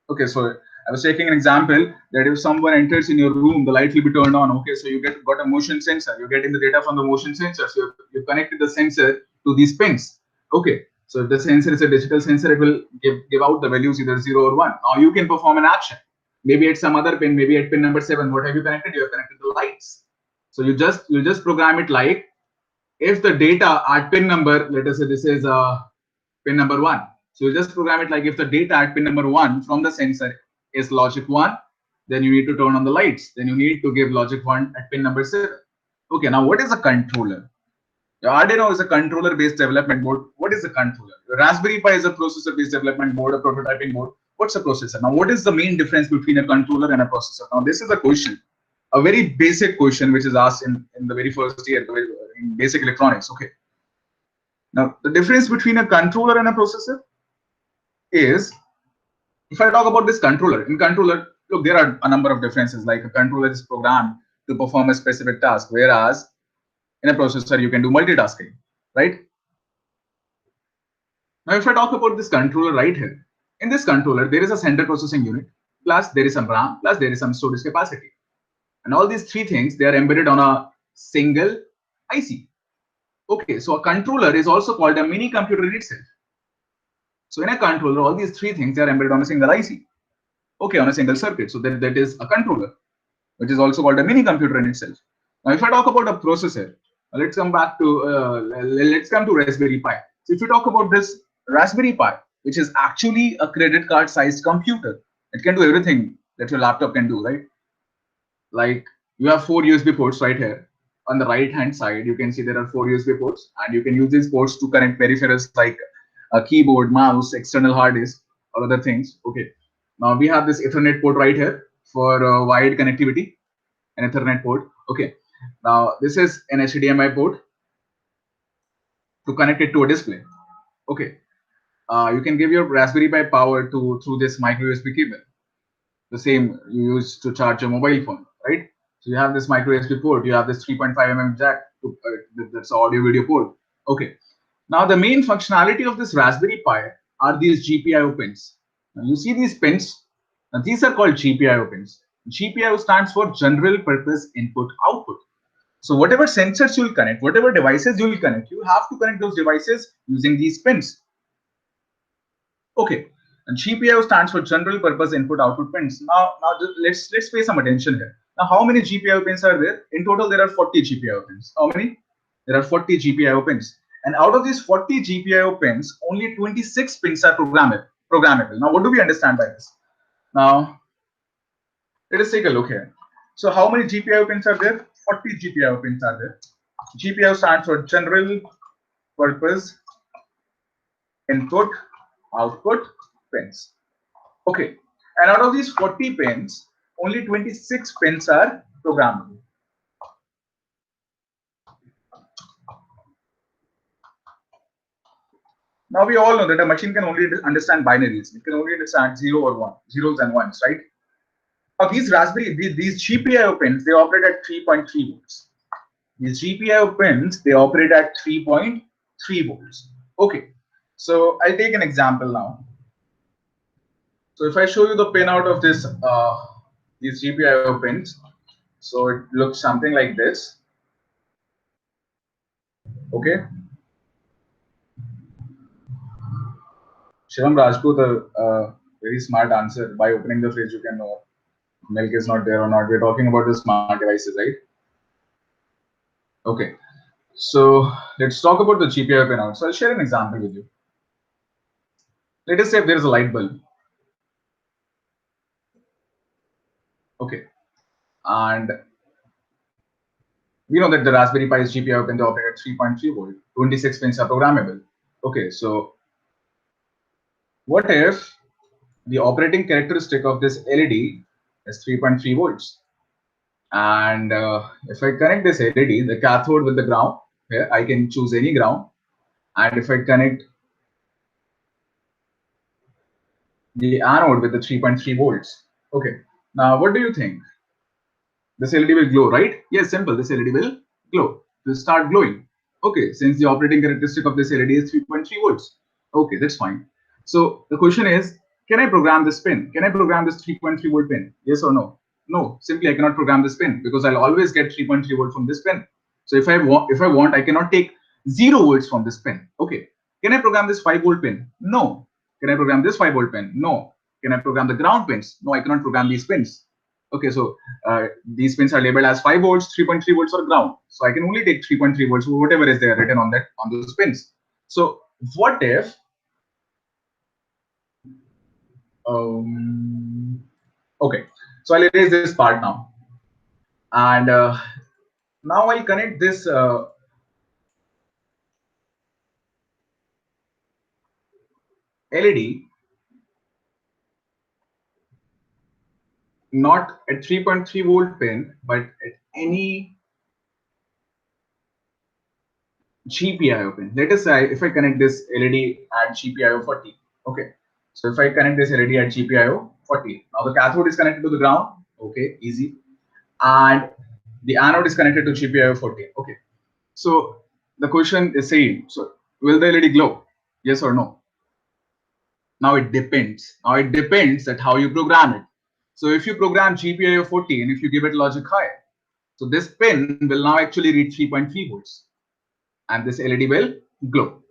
Okay, so I was taking an example that if someone enters in your room, the light will be turned on. Okay, so you got a motion sensor. You're getting the data from the motion sensor. So you connected the sensor to these pins. Okay, so if the sensor is a digital sensor, it will give out the values either 0 or 1. Now you can perform an action. Maybe at some other pin, maybe at pin number 7. What have you connected? You have connected the lights. So you just program it like if the data at pin number, let us say this is pin number 1. So you just program it like if the data at pin number 1 from the sensor is logic 1, then you need to turn on the lights. Then you need to give logic 1 at pin number 7. Okay, now what is a controller? Arduino is a controller-based development board. What is a controller? Raspberry Pi is a processor-based development board, a prototyping board. What's a processor? Now, what is the main difference between a controller and a processor? Now, this is a question, a very basic question which is asked in the very first year, in basic electronics. Okay. Now, the difference between a controller and a processor is, if I talk about this controller, in controller, look, there are a number of differences. Like a controller is programmed to perform a specific task, whereas in a processor, you can do multitasking, right? Now, if I talk about this controller right here, in this controller, there is a central processing unit, plus there is some RAM, plus there is some storage capacity. And all these three things, they are embedded on a single IC. Okay, so a controller is also called a mini computer in itself. So in a controller, all these three things, they are embedded on a single IC. Okay, on a single circuit. So that is a controller, which is also called a mini computer in itself. Now, if I talk about a processor, let's come to Raspberry Pi. So if you talk about this Raspberry Pi, which is actually a credit card sized computer, it can do everything that your laptop can do, right? Like you have 4 USB ports right here. On the right hand side, you can see there are 4 USB ports, and you can use these ports to connect peripherals like a keyboard, mouse, external hard disk, or other things. Okay. Now we have this Ethernet port right here for wired connectivity, an Ethernet port. Okay. Now this is an HDMI port to connect it to a display. Okay. You can give your Raspberry Pi power through this micro USB cable, the same you use to charge your mobile phone, right? So you have this micro USB port, you have this 3.5 mm jack, that's audio video port. Okay. Now the main functionality of this Raspberry Pi are these GPIO pins. Now you see these pins, now these are called GPIO pins. GPIO stands for General Purpose Input Output. So whatever sensors you'll connect, whatever devices you'll connect, you have to connect those devices using these pins. Okay, and GPIO stands for General Purpose Input Output pins. Now let's pay some attention here. Now, how many GPIO pins are there? In total, there are 40 GPIO pins. How many? There are 40 GPIO pins. And out of these 40 GPIO pins, only 26 pins are programmable. Now, what do we understand by this? Now, let us take a look here. So, how many GPIO pins are there? 40 GPIO pins are there. GPIO stands for General Purpose Input Output pins. Okay, and out of these 40 pins, only 26 pins are programmable. Now we all know that a machine can only understand binaries. It can only understand 0 or 1, zeros and ones, right? Now these GPIO pins, they operate at 3.3 volts. These GPIO pins, they operate at 3.3 volts. Okay, so I'll take an example now. So if I show you the pin out of this, these GPIO pins, so it looks something like this. Okay. Shivam Rajput, a very smart answer. By opening the fridge, you can know milk is not there or not. We're talking about the smart devices, right? Okay. So let's talk about the GPIO pin out. So I'll share an example with you. Let us say there is a light bulb. Okay. And we know that the Raspberry Pi's GPIO pin, they operate at 3.3 volt. 26 pins are programmable. Okay. So what if the operating characteristic of this LED is 3.3 volts? And if I connect this LED, the cathode with the ground, here I can choose any ground. And if I connect the anode with the 3.3 volts, okay. Now, what do you think? This LED will glow, right? Yes, simple. This LED will glow. It will start glowing. Okay, since the operating characteristic of this LED is 3.3 volts. Okay, that's fine. So the question is, can I program this pin? Can I program this 3.3 volt pin? Yes or no? No, simply I cannot program this pin because I'll always get 3.3 volt from this pin. So if I want, I cannot take 0 volts from this pin. Okay. Can I program this 5 volt pin? No. Can I program this 5 volt pin? No. Can I program the ground pins? No, I cannot program these pins. Okay, so these pins are labeled as 5 volts, 3.3 volts, or ground. So I can only take 3.3 volts, whatever is there written on those pins. So what if okay, so I'll erase this part now, and now I'll connect this LED not at 3.3 volt pin, but at any GPIO pin. Let us say if I connect this LED at GPIO 40. Okay. So if I connect this LED at GPIO 40, now the cathode is connected to the ground. Okay, easy. And the anode is connected to GPIO 14. Okay. So the question is same. So will the LED glow? Yes or no? Now it depends. Now it depends at how you program it. So if you program GPIO 14, if you give it logic high, so this pin will now actually reach 3.3 volts and this LED will glow.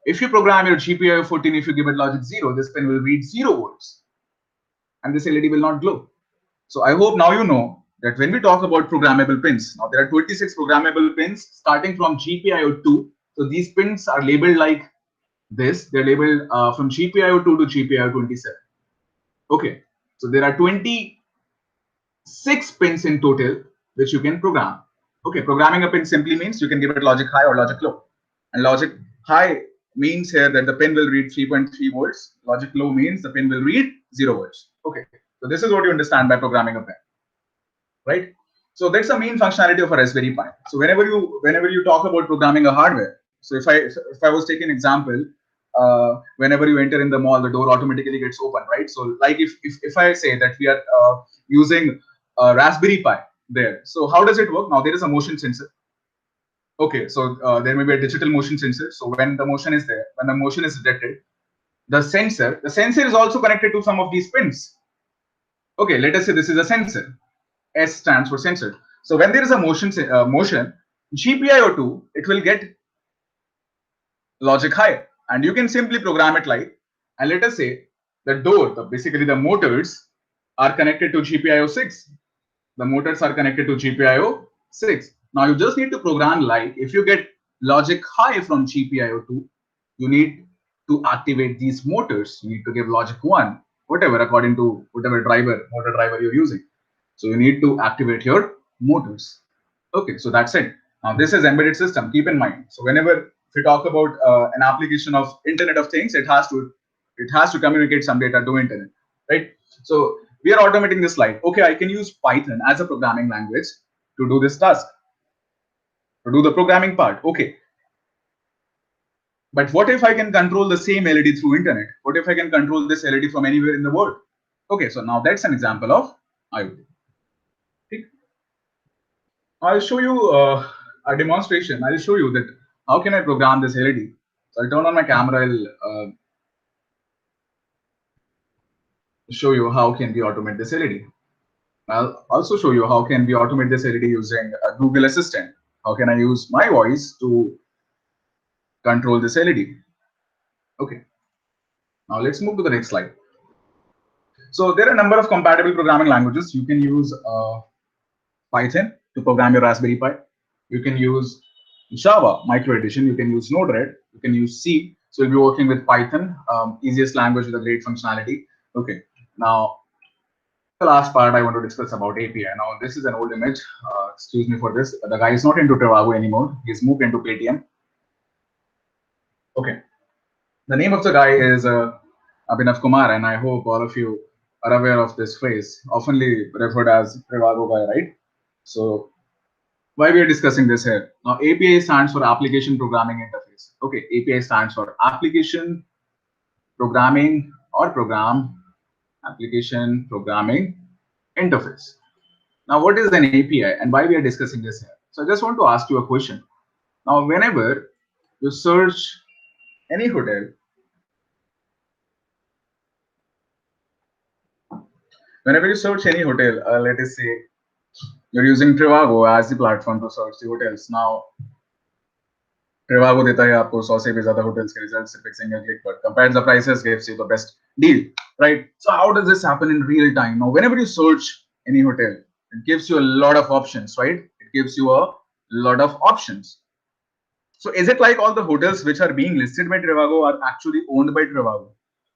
If you program your GPIO 14, if you give it logic 0, this pin will read 0 volts and this LED will not glow. So I hope now you know that when we talk about programmable pins, now there are 26 programmable pins starting from GPIO 2. So these pins are labeled like this. They're labeled from GPIO 2 to GPIO 27. Okay, so there are 26 pins in total which you can program. Okay, programming a pin simply means you can give it logic high or logic low. And logic high means here that the pin will read 3.3 volts. Logic low means the pin will read 0 volts. Okay, so this is what you understand by programming a pin, right? So that's the main functionality of a Raspberry Pi. So whenever you talk about programming a hardware, so if I was taking an example, whenever you enter in the mall, the door automatically gets open, right? So like if I say that we are using a Raspberry Pi there, so how does it work? Now there is a motion sensor. Okay, so there may be a digital motion sensor. So when the motion is there, when the motion is detected, the sensor is also connected to some of these pins. Okay, let us say this is a sensor. S stands for sensor. So when there is a motion, GPIO2, it will get logic high, and you can simply program it like, and let us say the door, basically the motors are connected to GPIO 6. The motors are connected to GPIO 6. Now you just need to program like, if you get logic high from GPIO 2, you need to activate these motors. You need to give logic 1, whatever, according to whatever motor driver you're using. So you need to activate your motors. Okay, so that's it. Now this is embedded system. Keep in mind. So whenever we talk about an application of Internet of Things, it has to communicate some data to internet, right? So we are automating this slide. Okay, I can use Python as a programming language to do this task, to do the programming part. Okay, but what if I can control the same LED through internet? What if I can control this LED from anywhere in the world? Okay, so now that's an example of IoT. I'll show you a demonstration. I'll show you that how can I program this LED. So I'll turn on my camera. I'll show you how can we automate this LED. I'll also show you how can we automate this LED using a Google Assistant. How can I use my voice to control this LED? Okay. Now let's move to the next slide. So there are a number of compatible programming languages. You can use Python to program your Raspberry Pi. You can use Java, Micro Edition. You can use Node-RED. You can use C. So you'll be working with Python, easiest language with a great functionality. Okay. Now, the last part I want to discuss about API. Now, this is an old image. Excuse me for this. The guy is not into Trivago anymore. He's moved into Paytm. Okay. The name of the guy is Abhinav Kumar, and I hope all of you are aware of this phrase, oftenly referred as Trivago guy, right? So why we are discussing this here? Now, API stands for Application Programming Interface. Okay, API stands for Application Programming or Program Application Programming Interface. Now, what is an API and why we are discussing this here? So I just want to ask you a question. Now, whenever you search any hotel, let us say you're using Trivago as the platform to search the hotels. Now, Trivago देता है आपको 100 से भी ज़्यादा hotels के results सिर्फ एक single click पर. Compares the prices, gives you the best deal, right? So how does this happen in real time? Now, whenever you search any hotel, it gives you a lot of options, right? It gives you a lot of options. So is it like all the hotels which are being listed by Trivago are actually owned by Trivago?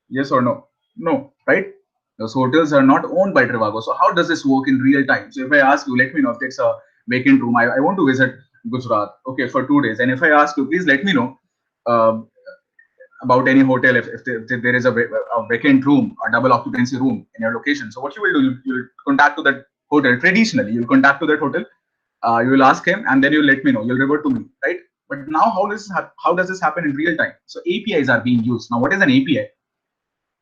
Yes or no? No, right? Those hotels are not owned by Trivago. So how does this work in real time? So if I ask you, let me know if it's a vacant room. I want to visit Gujarat, okay, for 2 days. And if I ask you, please let me know about any hotel if there is a vacant room, a double occupancy room in your location. So what you will do, you'll contact to that hotel. Traditionally, you'll contact to that hotel, you will ask him, and then you'll let me know. You'll revert to me, right? But now, how does this happen in real time? So APIs are being used. Now, what is an API?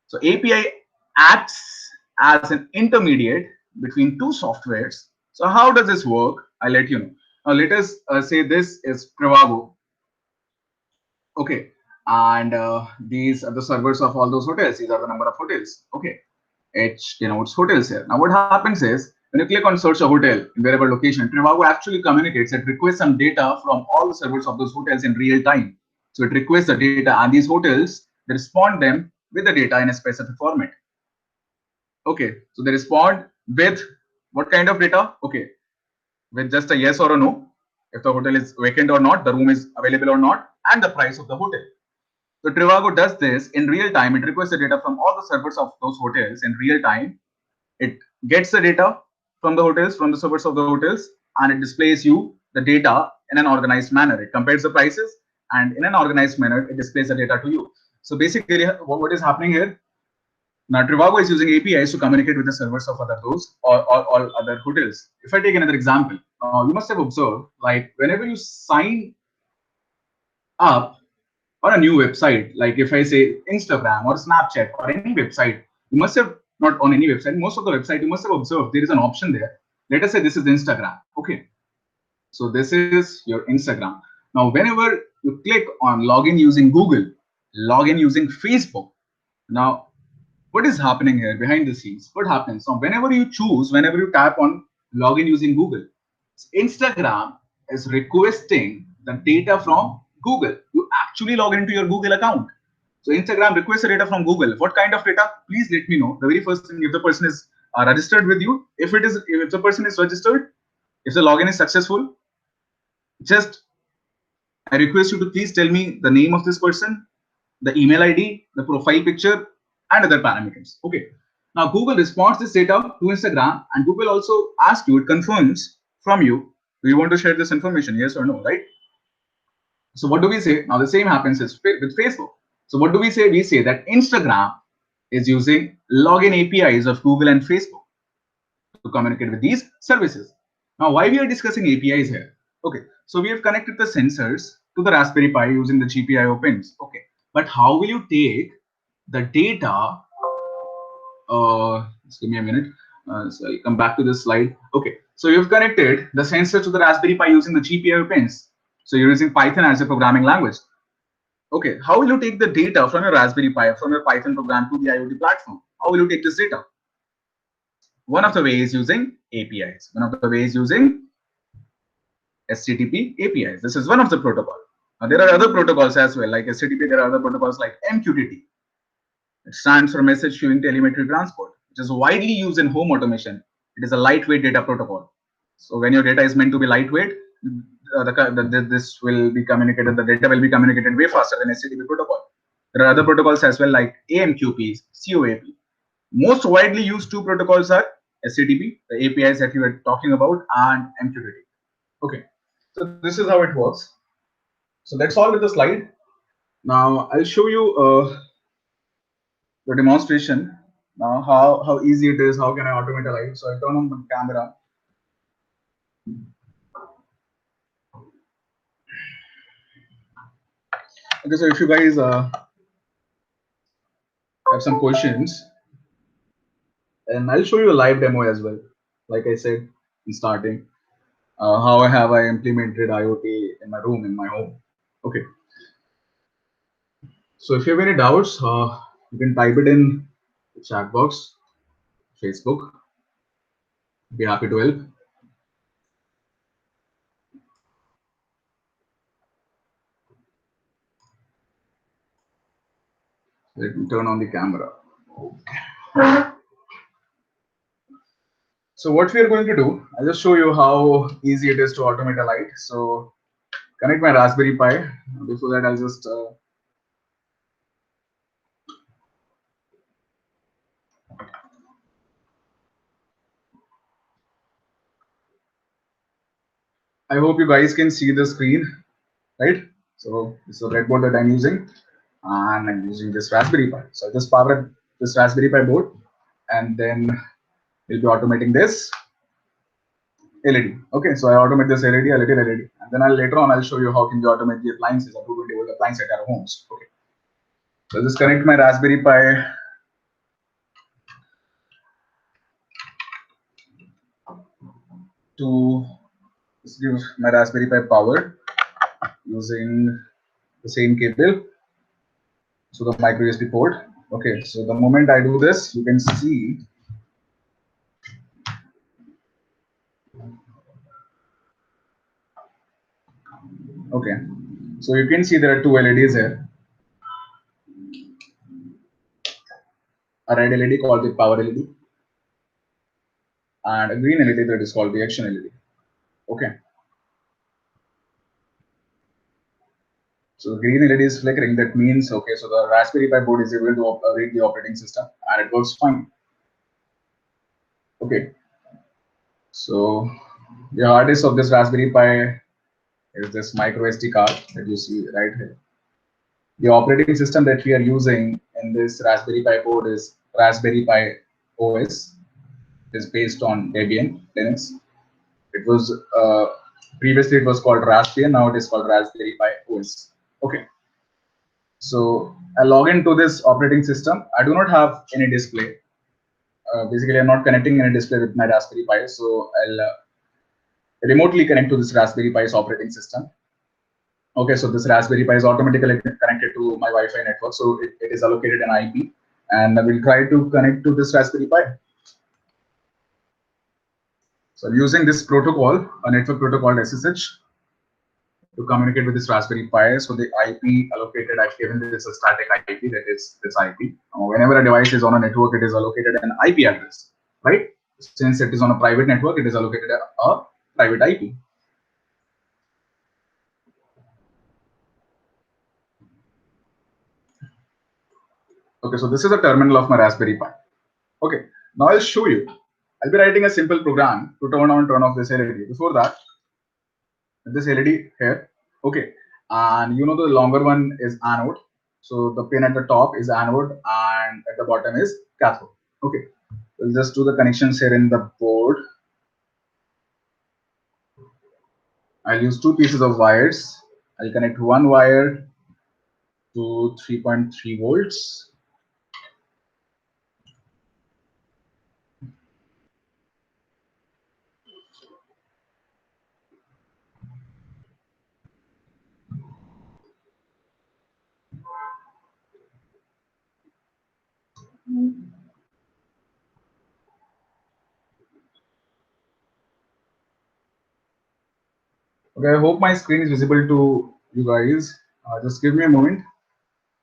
So API acts as an intermediate between two softwares. So how does this work? I'll let you know. Now, let us say this is Trivago. Okay, and these are the servers of all those hotels. These are the number of hotels. Okay, H denotes hotels here. Now what happens is when you click on search a hotel in wherever location, Trivago actually communicates, it requests some data from all the servers of those hotels in real time. So it requests the data, and these hotels, they respond them with the data in a specific format. Okay, so they respond with what kind of data? Okay, with just a yes or a no, if the hotel is vacant or not, the room is available or not, and the price of the hotel. So Trivago does this in real time. It requests the data from all the servers of those hotels in real time. It gets the data from the hotels, from the servers of the hotels, and it displays you the data in an organized manner. It compares the prices, and in an organized manner, it displays the data to you. So basically, what is happening here? Now, Trivago is using APIs to communicate with the servers of other those or all other hotels. If I take another example, you must have observed, like whenever you sign up on a new website, like if I say Instagram or Snapchat or any website, you must have, not on any website, most of the website, you must have observed there is an option there. Let us say this is Instagram. Okay. So this is your Instagram. Now, whenever you click on login using Google, login using Facebook, now what is happening here behind the scenes? What happens? So whenever you choose, whenever you tap on login using Google, Instagram is requesting the data from Google. You actually log into your Google account. So Instagram requests the data from Google. What kind of data? Please let me know. The very first thing, if the person is registered with you, if the person is registered, if the login is successful, just I request you to please tell me the name of this person, the email ID, the profile picture, and other parameters. Okay. Now Google responds this data to Instagram, and Google also asks you, it confirms from you, do you want to share this information? Yes or no, right? So what do we say? Now the same happens with Facebook. So what do we say? We say that Instagram is using login APIs of Google and Facebook to communicate with these services. Now, why we are discussing APIs here? Okay, so we have connected the sensors to the Raspberry Pi using the GPIO pins. Okay, but how will you take the data? Just give me a minute. So I'll come back to this slide. Okay, so you've connected the sensor to the Raspberry Pi using the GPIO pins. So you're using Python as a programming language. Okay, how will you take the data from your Raspberry Pi, from your Python program to the IoT platform? How will you take this data? One of the ways using APIs. One of the ways using HTTP APIs. This is one of the protocols. Now, there are other protocols as well, like HTTP. There are other protocols like MQTT. It stands for Message Queuing Telemetry Transport, which is widely used in home automation. It is a lightweight data protocol. So when your data is meant to be lightweight, this will be communicated. The data will be communicated way faster than HTTP protocol. There are other protocols as well, like AMQP, COAP. Most widely used two protocols are HTTP, the APIs that you were talking about, and MQTT. Okay, so this is how it works. So that's all with the slide. Now I'll show you the demonstration. Now how easy it is. How can I automate a light? So I turn on the camera. Okay, so if you guys have some questions, and I'll show you a live demo as well. Like I said in starting, how have I implemented IoT in my room, in my home. Okay. So if you have any doubts, you can type it in the chat box, Facebook. Be happy to help. Let me turn on the camera. Okay. So what we are going to do, I'll just show you how easy it is to automate a light. So connect my Raspberry Pi. Before that, I'll just I hope you guys can see the screen, right? So this is the breadboard that I'm using. and I'm using this Raspberry Pi. So I just power this Raspberry Pi board, and then we'll be automating this LED. Okay, so I automate this LED, and then later on I'll show you how can we automate the appliances, a 220-volt appliance at our homes. Okay, so I'll just connect my Raspberry Pi to give my Raspberry Pi power using the same cable. So the micro USB port. Okay, so the moment I do this, you can see okay, so you can see there are two LEDs here. A red LED called the power LED and a green LED that is called the action LED. Okay. So the green LED is flickering. That means, okay, so the Raspberry Pi board is able to read the operating system and it works fine. Okay. So the hard disk of this Raspberry Pi is this micro SD card that you see right here. The operating system that we are using in this Raspberry Pi board is Raspberry Pi OS. It is based on Debian Linux. It was previously it was called Raspbian. Now it is called Raspberry Pi OS. Okay. So I log into this operating system. I do not have any display. Basically, I'm not connecting any display with my Raspberry Pi. So I'll remotely connect to this Raspberry Pi's operating system. Okay, so this Raspberry Pi is automatically connected to my Wi-Fi network. So it is allocated an IP, and I will try to connect to this Raspberry Pi. So I'm using this protocol, a network protocol SSH, to communicate with this Raspberry Pi. So the IP allocated, I've given this a static IP, that is this IP. Whenever a device is on a network, it is allocated an IP address, right? Since it is on a private network, it is allocated a private IP. Okay, so this is a terminal of my Raspberry Pi. Okay, now I'll show you. I'll be writing a simple program to turn on, turn off this LED. Before that, this LED here, okay, and you know the longer one is anode. So the pin at the top is anode and at the bottom is cathode. Okay, we'll just do the connections here in the board. I'll use two pieces of wires. I'll connect one wire to 3.3 volts. Okay, I hope my screen is visible to you guys. Just give me a moment.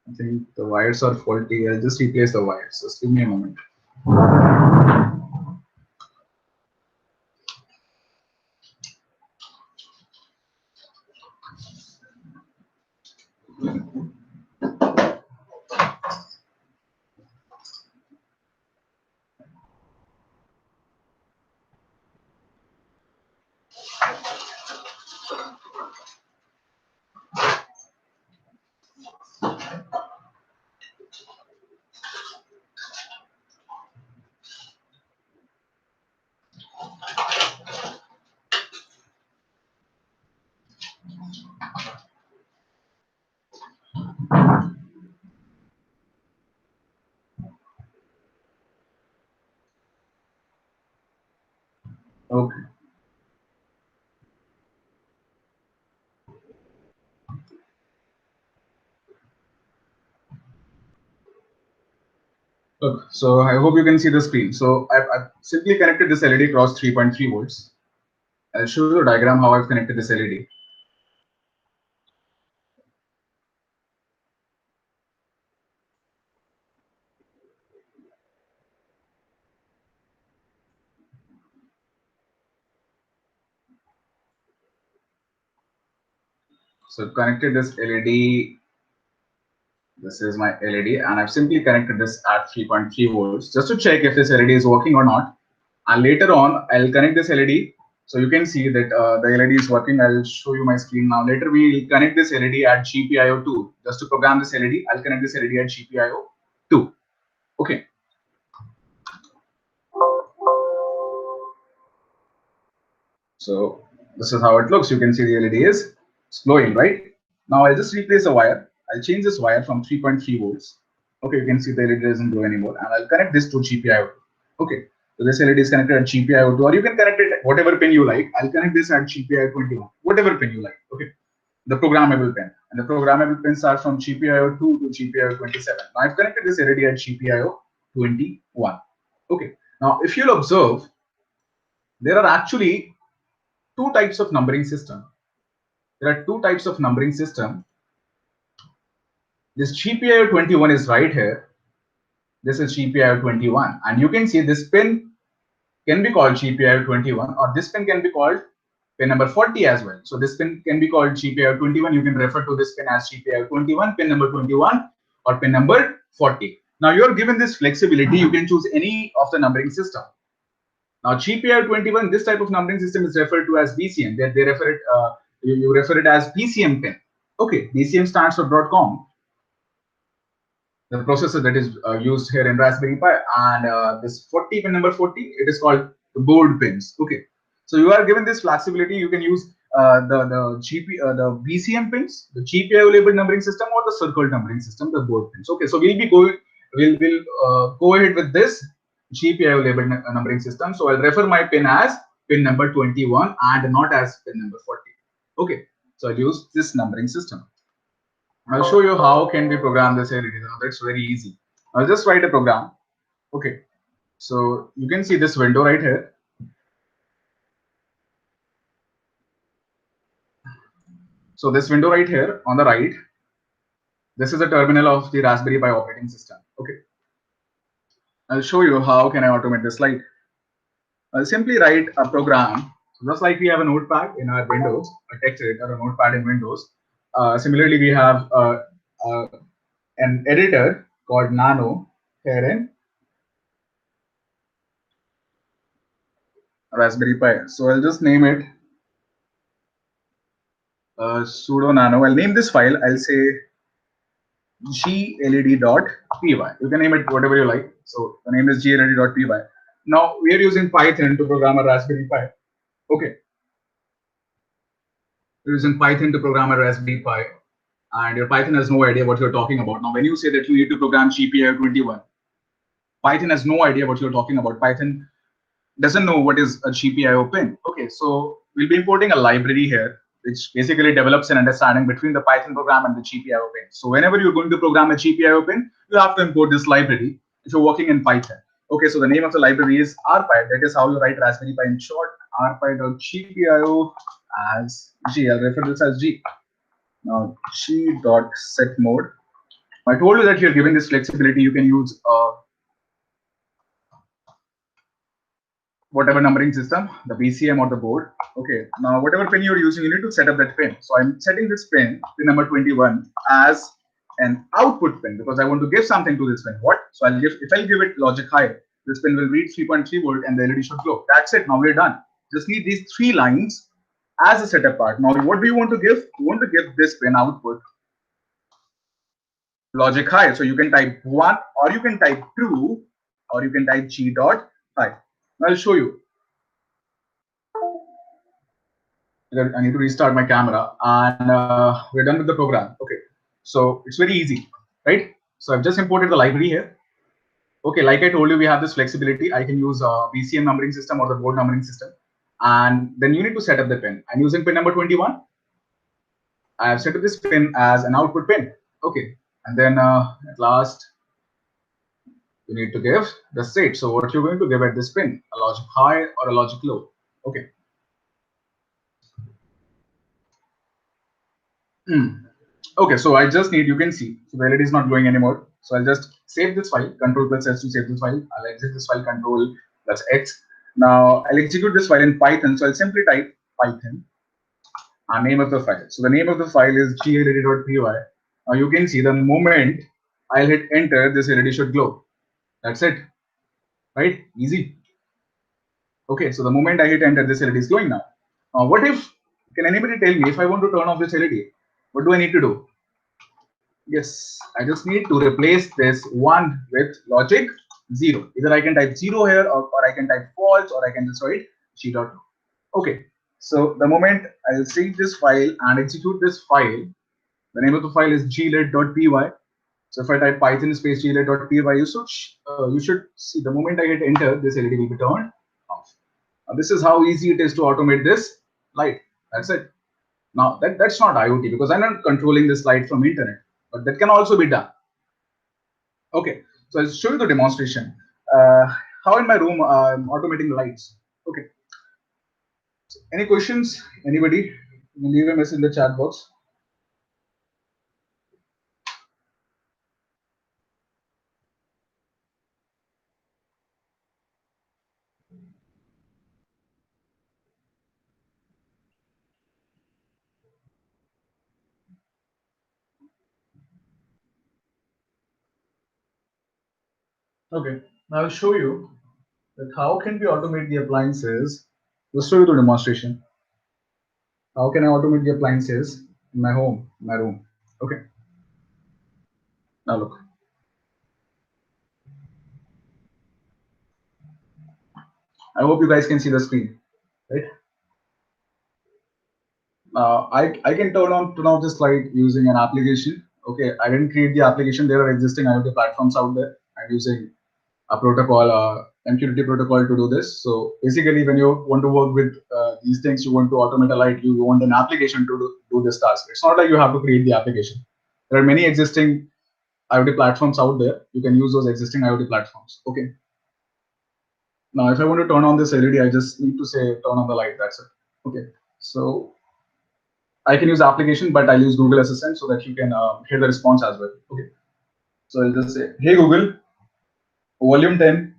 I think the wires are faulty. I'll just replace the wires. Just give me a moment. Okay. Look, so I hope you can see the screen. So I've simply connected this LED across 3.3 volts. I'll show you a diagram how I've connected this LED. So I've connected this LED. This is my LED, and I've simply connected this at 3.3 volts just to check if this LED is working or not. And later on, I'll connect this LED So you can see that the LED is working. I'll show you my screen now. Later we'll connect this LED at GPIO2. Just to program this LED, I'll connect this LED at GPIO2. Okay. So this is how it looks. You can see the LED is glowing, right? Now I'll just replace the wire. I'll change this wire from 3.3 volts. Okay, you can see the LED doesn't glow anymore, and I'll connect this to GPIO2. Okay, so this LED is connected at GPIO2, or you can connect it at whatever pin you like. I'll connect this at GPIO21, whatever pin you like. Okay, the programmable pin, and the programmable pins are from GPIO2 to GPIO27. Now I've connected this LED at GPIO21. Okay, now if you'll observe, there are actually two types of numbering system. There are two types of numbering system. This GPIO21 is right here. This is GPIO21, and you can see this pin can be called GPIO21, or this pin can be called pin number 40 as well. So this pin can be called GPIO21. You can refer to this pin as GPIO21, pin number 21, or pin number 40. Now you're given this flexibility. You can choose any of the numbering system. Now GPIO21, this type of numbering system is referred to as BCM. They refer it, you refer it as BCM pin. Okay, BCM stands for Broadcom, the processor that is used here in Raspberry Pi, and this 40 pin number 40, it is called the board pins. Okay, so you are given this flexibility. You can use the BCM pins, the GPIO labeled numbering system, or the circled numbering system, the board pins. Okay, so we'll go ahead with this GPIO labeled numbering system. So I'll refer my pin as pin number 21 and not as pin number 40. Okay, so I'll use this numbering system. I'll show you how can we program this LED. Now that's very easy. I'll just write a program. Okay, so you can see this window right here. So this window right here on the right, this is the terminal of the Raspberry Pi operating system. Okay, I'll show you how can I automate this light. I'll simply write a program. Just like we have a notepad in our Windows, a text editor, a notepad in Windows. Similarly, we have an editor called Nano here in Raspberry Pi. So I'll just name it sudo nano. I'll name this file. I'll say gled.py. You can name it whatever you like. So the name is gled.py. Now we are using Python to program a Raspberry Pi. Okay. We're using Python to program a Raspberry Pi, and your Python has no idea what you're talking about. Now, when you say that you need to program GPIO21, Python has no idea what you're talking about. Python doesn't know what is a GPIO pin. Okay, so we'll be importing a library here, which basically develops an understanding between the Python program and the GPIO pin. So whenever you're going to program a GPIO pin, you have to import this library if you're working in Python. Okay, so the name of the library is RPi. That is how you write Raspberry Pi in short, rpi.gpio as G. I'll refer this as G. Now G.setMode. I told you that you're given this flexibility. You can use whatever numbering system, the BCM or the board. Okay, now whatever pin you're using, you need to set up that pin. So I'm setting this pin number 21, as an output pin because I want to give something to this pin. What? So if I give it logic high, this pin will read 3.3 volt and the LED should glow. That's it. Now we're done. Just need these 3 lines as a setup part. Now what do you want to give? You want to give this pin output logic high. So you can type 1, or you can type 2, or you can type G.high. I'll show you. I need to restart my camera, and we're done with the program. Okay, so it's very easy, right? So I've just imported the library here. Okay, like I told you, we have this flexibility. I can use a BCM numbering system or the board numbering system, and then you need to set up the pin. I'm using pin number 21. I have set up this pin as an output pin. Okay, and then at last, you need to give the state. So what you're going to give at this pin, a logic high or a logic low. Okay. Okay, so I just need, you can see, so the LED is not glowing anymore. So I'll just save this file, Control plus S to save this file. I'll exit this file, Control plus X. Now I'll execute this file in Python. So I'll simply type Python, name of the file. So the name of the file is gled.py. Now you can see the moment I'll hit enter, this LED should glow. That's it, right? Easy. Okay, so the moment I hit enter, this LED is glowing now. Now, what if, can anybody tell me if I want to turn off this LED, what do I need to do? Yes, I just need to replace this 1 with logic 0. Either I can type 0 here or I can type false or I can just write g.2. Okay, so the moment I'll save this file and execute this file, the name of the file is glit.py. So if I type python space glit.py, you should see the moment I hit enter, this LED will be turned off. Now, this is how easy it is to automate this light. That's it. Now that's not IoT because I'm not controlling this light from internet, but that can also be done. Okay, so I'll show you the demonstration. How in my room I'm automating lights. Okay. So any questions? Anybody? You can leave a message in the chat box. Okay, now I'll show you that how can we automate the appliances. Let's show you the demonstration. How can I automate the appliances in my home, in my room? Okay. Now look. I hope you guys can see the screen, right? I can turn off this light using an application. Okay, I didn't create the application. There are existing IoT platforms out there. I'm using a protocol, MQTT protocol to do this. So basically, when you want to work with these things, you want to automate a light, you want an application to do this task. It's not like you have to create the application. There are many existing IoT platforms out there. You can use those existing IoT platforms. Okay. Now, if I want to turn on this LED, I just need to say turn on the light. That's it. Okay. So I can use application, but I use Google Assistant so that you can hear the response as well. Okay. So I'll just say, hey Google, volume 10,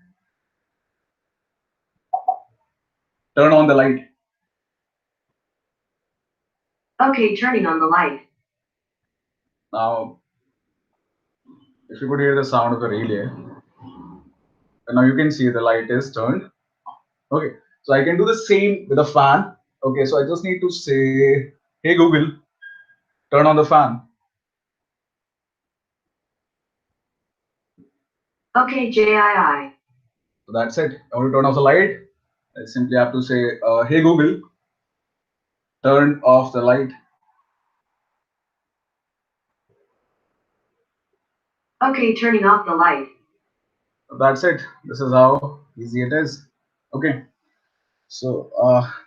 turn on the light. Okay, turning on the light. Now, if you could hear the sound of the relay, and now you can see the light is turned. Okay. So I can do the same with a fan. Okay. So I just need to say, hey Google, turn on the fan. Okay, JII. So that's it. I want to turn off the light. I simply have to say, hey Google, turn off the light. Okay, turning off the light. So that's it. This is how easy it is. Okay. So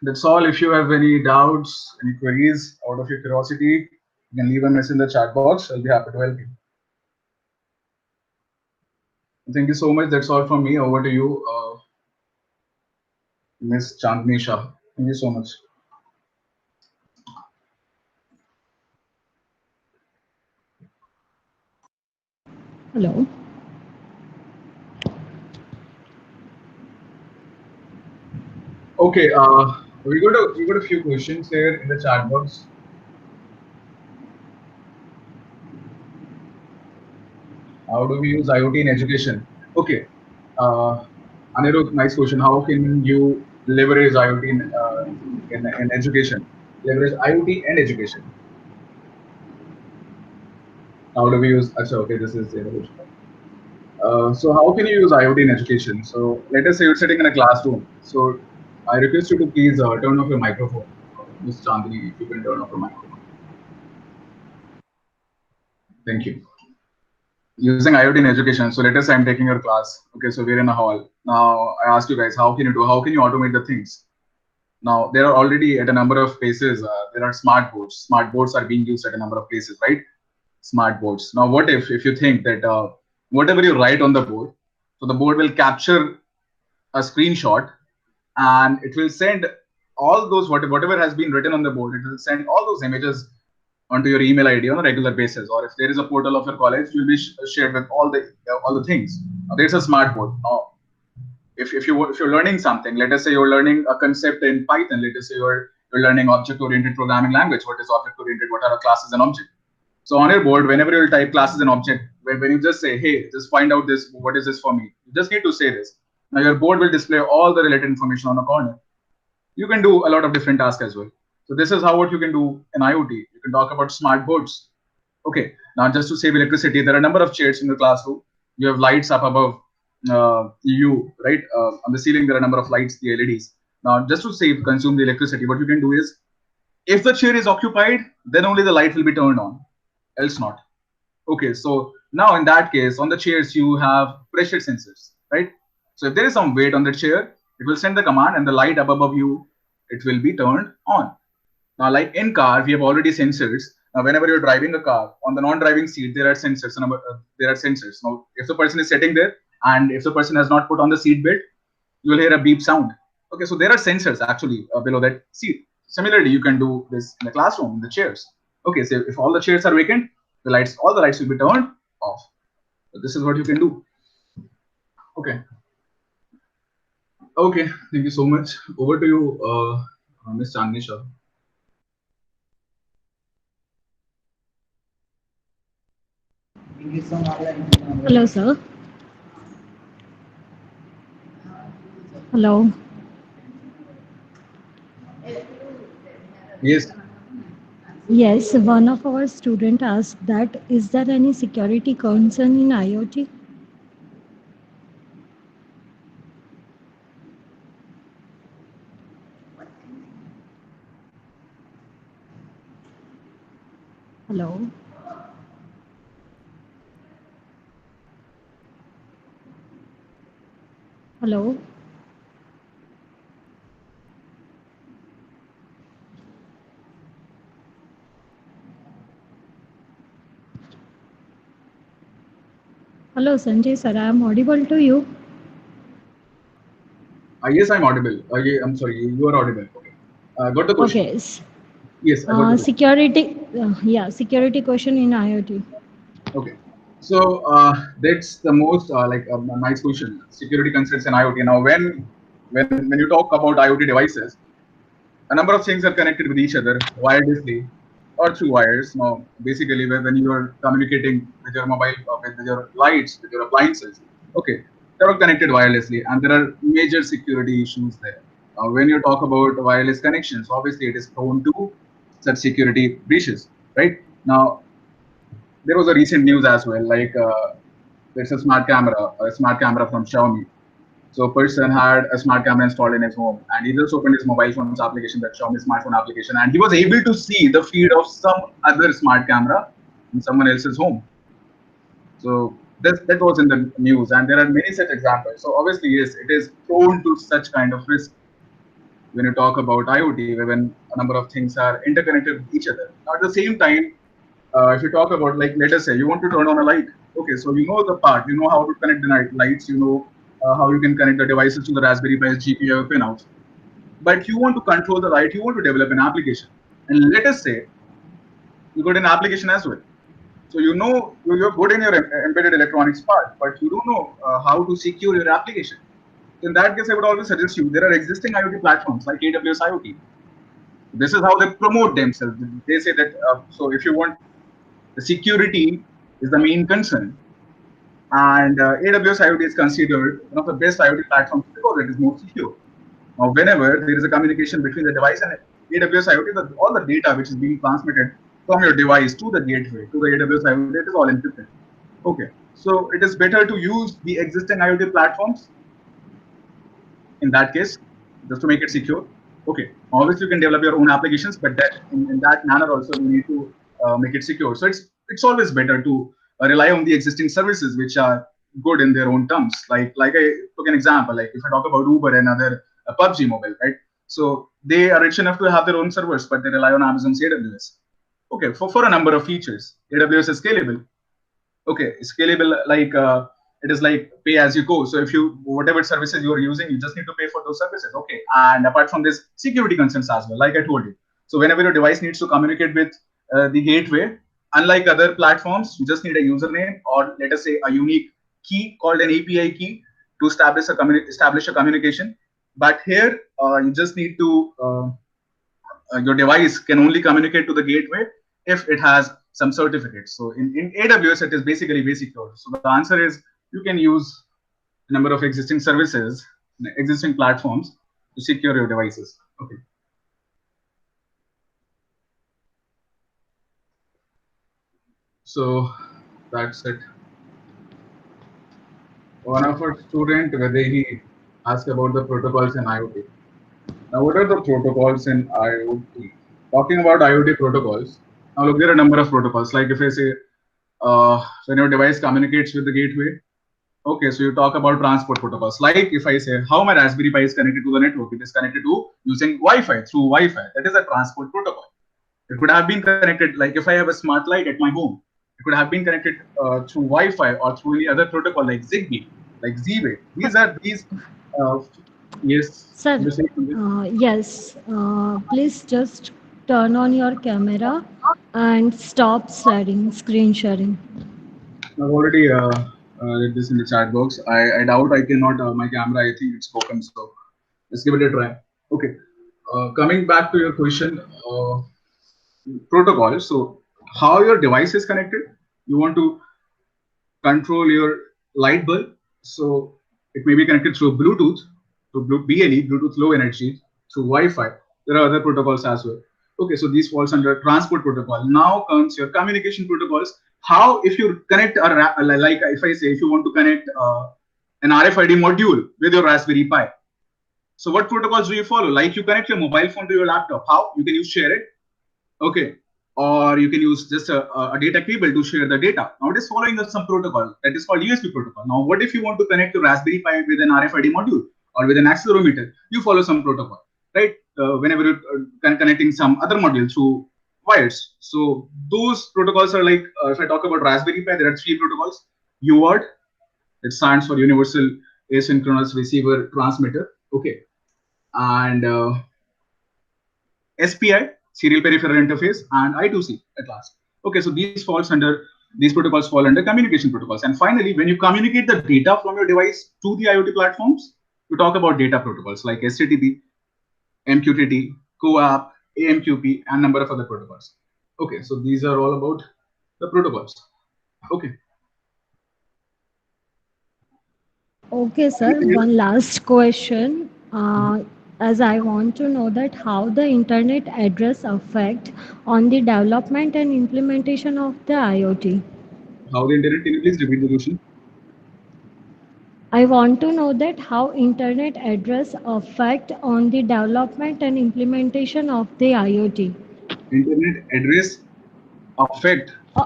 that's all. If you have any doubts, any queries out of your curiosity, you can leave a message in the chat box. I'll be happy to help you. Thank you so much. That's all from me. Over to you, Miss Chandni Shah. Thank you so much. Hello. Okay. We got a few questions here in the chat box. How do we use IoT in education? Okay. Anirudh, nice question. How can you leverage IoT in education? Leverage IoT and education. How do we use? Achha, okay, this is the question. So how can you use IoT in education? So let us say you're sitting in a classroom. So I request you to please turn off your microphone. Ms. Chandni, if you can turn off your microphone. Thank you. Using IoT in education. So let us say I'm taking your class. Okay, so we're in a hall. Now I ask you guys, how can you do? How can you automate the things? Now there are already at a number of places. There are smart boards. Smart boards are being used at a number of places, right? Smart boards. Now what if you think that whatever you write on the board, so the board will capture a screenshot and it will send all those whatever has been written on the board. It will send all those images onto your email ID on a regular basis. Or if there is a portal of your college, you'll be shared with all the things. Now, there's a smart board. Now, if you're learning something, let us say you're learning a concept in Python. Let us say you're learning object-oriented programming language. What is object-oriented? What are classes and object? So on your board, whenever you type classes and object, when you just say, hey, just find out this, what is this for me? You just need to say this. Now your board will display all the related information on the corner. You can do a lot of different tasks as well. So this is how what you can do in IoT. You can talk about smart boards. Okay, now just to save electricity, there are a number of chairs in the classroom. You have lights up above you, right? On the ceiling, there are a number of lights, the LEDs. Now, just to save, consume the electricity, what you can do is, if the chair is occupied, then only the light will be turned on, else not. Okay, so now in that case, on the chairs, you have pressure sensors, right? So if there is some weight on the chair, it will send the command and the light up above you, it will be turned on. Now, like in car, we have already sensors. Now, whenever you're driving a car, on the non-driving seat, there are sensors. There are sensors. Now, if the person is sitting there and if the person has not put on the seat belt, you will hear a beep sound. Okay, so there are sensors actually below that seat. Similarly, you can do this in the classroom, in the chairs. Okay, so if all the chairs are vacant, all the lights will be turned off. So this is what you can do. Okay. Okay, thank you so much. Over to you, Ms. Chandni Shah. Hello, sir. Hello. Yes. Yes, one of our student asked that is there any security concern in IoT? Hello. Hello. Hello, Sanjay sir. I am audible to you. Yes, I'm audible. Yeah, I'm sorry, you are audible. Okay. Got the question. Okay. Yes, I got the question. Security. Yeah, security question in IoT. Okay. So that's the most nice question. Security concerns in IoT. Now, when you talk about IoT devices, a number of things are connected with each other wirelessly or through wires. Now, basically, when you are communicating with your mobile, with your lights, with your appliances, okay, they're all connected wirelessly, and there are major security issues there. When you talk about wireless connections, obviously it is prone to such security breaches, right? Now, there was a recent news as well, like there's a smart camera from Xiaomi. So a person had a smart camera installed in his home, and he just opened his mobile phone's application, that Xiaomi smartphone application, and he was able to see the feed of some other smart camera in someone else's home. So that was in the news, and there are many such examples. So obviously, yes, it is prone to such kind of risk when you talk about IoT, when a number of things are interconnected with each other. Now, at the same time, if you talk about, like, let us say you want to turn on a light. Okay, so you know the part, you know how to connect the lights, you know how you can connect the devices to the Raspberry Pi's GPU or pinouts. But you want to control the light, you want to develop an application. And let us say you got an application as well. So you know you're good in your embedded electronics part, but you don't know how to secure your application. So in that case, I would always suggest you, there are existing IoT platforms like AWS IoT. This is how they promote themselves. They say that, so if you want, the security is the main concern. And AWS IoT is considered one of the best IoT platforms because it is more secure. Now, whenever there is a communication between the device and AWS IoT, all the data which is being transmitted from your device to the gateway, to the AWS IoT, it is all encrypted. Okay, so it is better to use the existing IoT platforms in that case, just to make it secure. Okay, obviously you can develop your own applications, but that in that manner also you need to make it secure. So it's always better to rely on the existing services which are good in their own terms. Like I took an example, like if I talk about Uber and other PUBG Mobile, right? So they are rich enough to have their own servers, but they rely on Amazon's AWS. Okay, for a number of features, AWS is scalable. Okay, scalable, like it is like pay as you go. So if you, whatever services you are using, you just need to pay for those services. Okay, and apart from this, security concerns as well, like I told you. So whenever your device needs to communicate with the gateway, unlike other platforms, you just need a username or let us say a unique key called an API key to establish a communication. But here you just need to your device can only communicate to the gateway if it has some certificates. So in AWS, it is basically very secure. So the answer is you can use number of existing services, existing platforms to secure your devices. Okay. So that's it. One of our student, whether he asked about the protocols in IoT. Now, what are the protocols in IoT? Talking about IoT protocols, now look, there are a number of protocols. Like if I say, when your device communicates with the gateway, okay, so you talk about transport protocols. Like if I say how my Raspberry Pi is connected to the network, it is connected to using Wi-Fi, through Wi-Fi. That is a transport protocol. It could have been connected, like if I have a smart light at my home, it could have been connected through Wi-Fi or through any other protocol like Zigbee, like Z-Wave. These. Uh, yes. Sir, You say something? yes, please just turn on your camera and stop sharing, screen sharing. I've already read this in the chat box. I doubt I cannot. My camera, I think it's broken. So let's give it a try. Okay. Coming back to your question, protocol. So how your device is connected? You want to control your light bulb. So it may be connected through Bluetooth, to BLE, Bluetooth Low Energy, through Wi-Fi. There are other protocols as well. Okay, so these falls under transport protocol. Now comes your communication protocols. How if you connect like if I say if you want to connect an RFID module with your Raspberry Pi. So what protocols do you follow? Like you connect your mobile phone to your laptop. How? You can use share it. Okay. Or you can use just a data cable to share the data. Now it is following some protocol that is called USB protocol. Now, what if you want to connect your Raspberry Pi with an RFID module or with an accelerometer? You follow some protocol, right? Whenever you're connecting some other module through wires. So those protocols are like, if I talk about Raspberry Pi, there are three protocols. UART, it stands for Universal Asynchronous Receiver Transmitter. Okay. And SPI, Serial Peripheral Interface, and I2C at last. Okay, so these protocols fall under communication protocols. And finally, when you communicate the data from your device to the IoT platforms, you talk about data protocols like HTTP, MQTT, CoAP, AMQP, and number of other protocols. Okay, so these are all about the protocols. Okay. Okay, sir. One last question. As I want to know that how the internet address affect on the development and implementation of the IoT. How the internet? Can you please repeat the question? I want to know that how internet address affect on the development and implementation of the IoT. Internet address affect. Uh,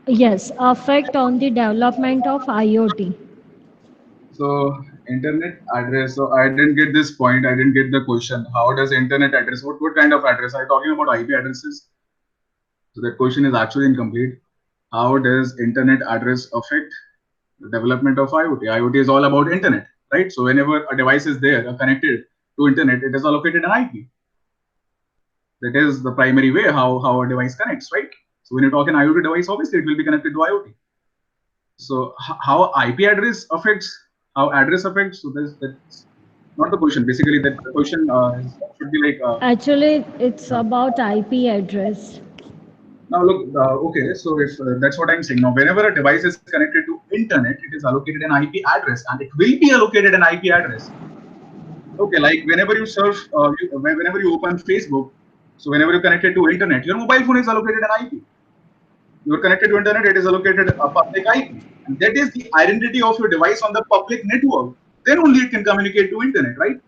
yes, affect on the development of IoT. So internet address. So I didn't get this point. I didn't get the question. How does internet address? What kind of address? Are you talking about IP addresses? So that question is actually incomplete. How does internet address affect the development of IoT? IoT is all about internet, right? So whenever a device is there connected to internet, it is allocated an IP. That is the primary way how a device connects, right? So when you talk an IoT device, obviously it will be connected to IoT. So how IP address affects, how address affects, so that's not the question. Basically, that the question should be like. Actually, it's about IP address. Now look, okay, so if that's what I'm saying. Now, whenever a device is connected to internet, it is allocated an IP address, and it will be allocated an IP address. Okay, like whenever you surf, whenever you open Facebook, so whenever you're connected to internet, your mobile phone is allocated an IP. You're connected to internet, it is allocated a public IP. And that is the identity of your device on the public network. Then only it can communicate to internet, right?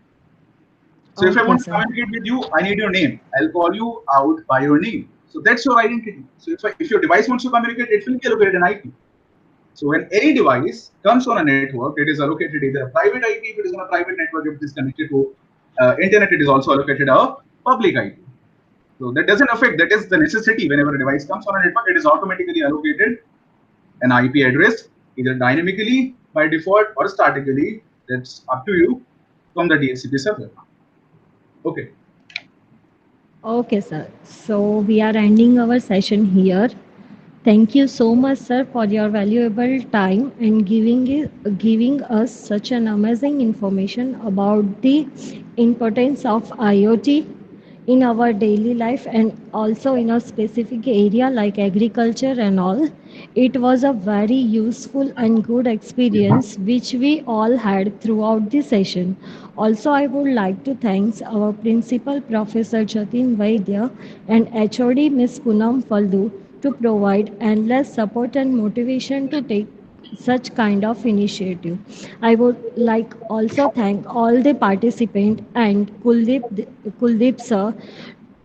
So if I Okay, want to sir. communicate with you, I need your name. I'll call you out by your name. So that's your identity. So if your device wants to communicate, it will be allocated an IP. So when any device comes on a network, it is allocated either a private IP. If it is on a private network, if it is connected to internet, it is also allocated a public IP. So that doesn't affect, that is the necessity. Whenever a device comes on a network, it is automatically allocated an IP address, either dynamically by default or statically. That's up to you from the DHCP server. Okay. Okay, sir. So we are ending our session here. Thank you so much, sir, for your valuable time and giving us such an amazing information about the importance of IoT in our daily life and also in a specific area like agriculture and all. It was a very useful and good experience which we all had throughout the session. Also, I would like to thank our principal Professor Jatin Vaidya and HOD Ms. Poonam Faldu to provide endless support and motivation to take such kind of initiative. I would like also thank all the participants and Kuldeep sir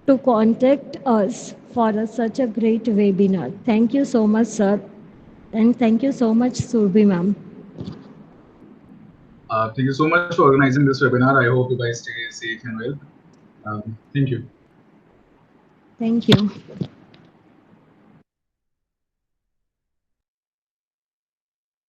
to contact us for such a great webinar. Thank you so much, sir, and thank you so much, Surbi ma'am. Thank you so much for organizing this webinar. I hope you guys stay safe and well. Thank you. Thank you.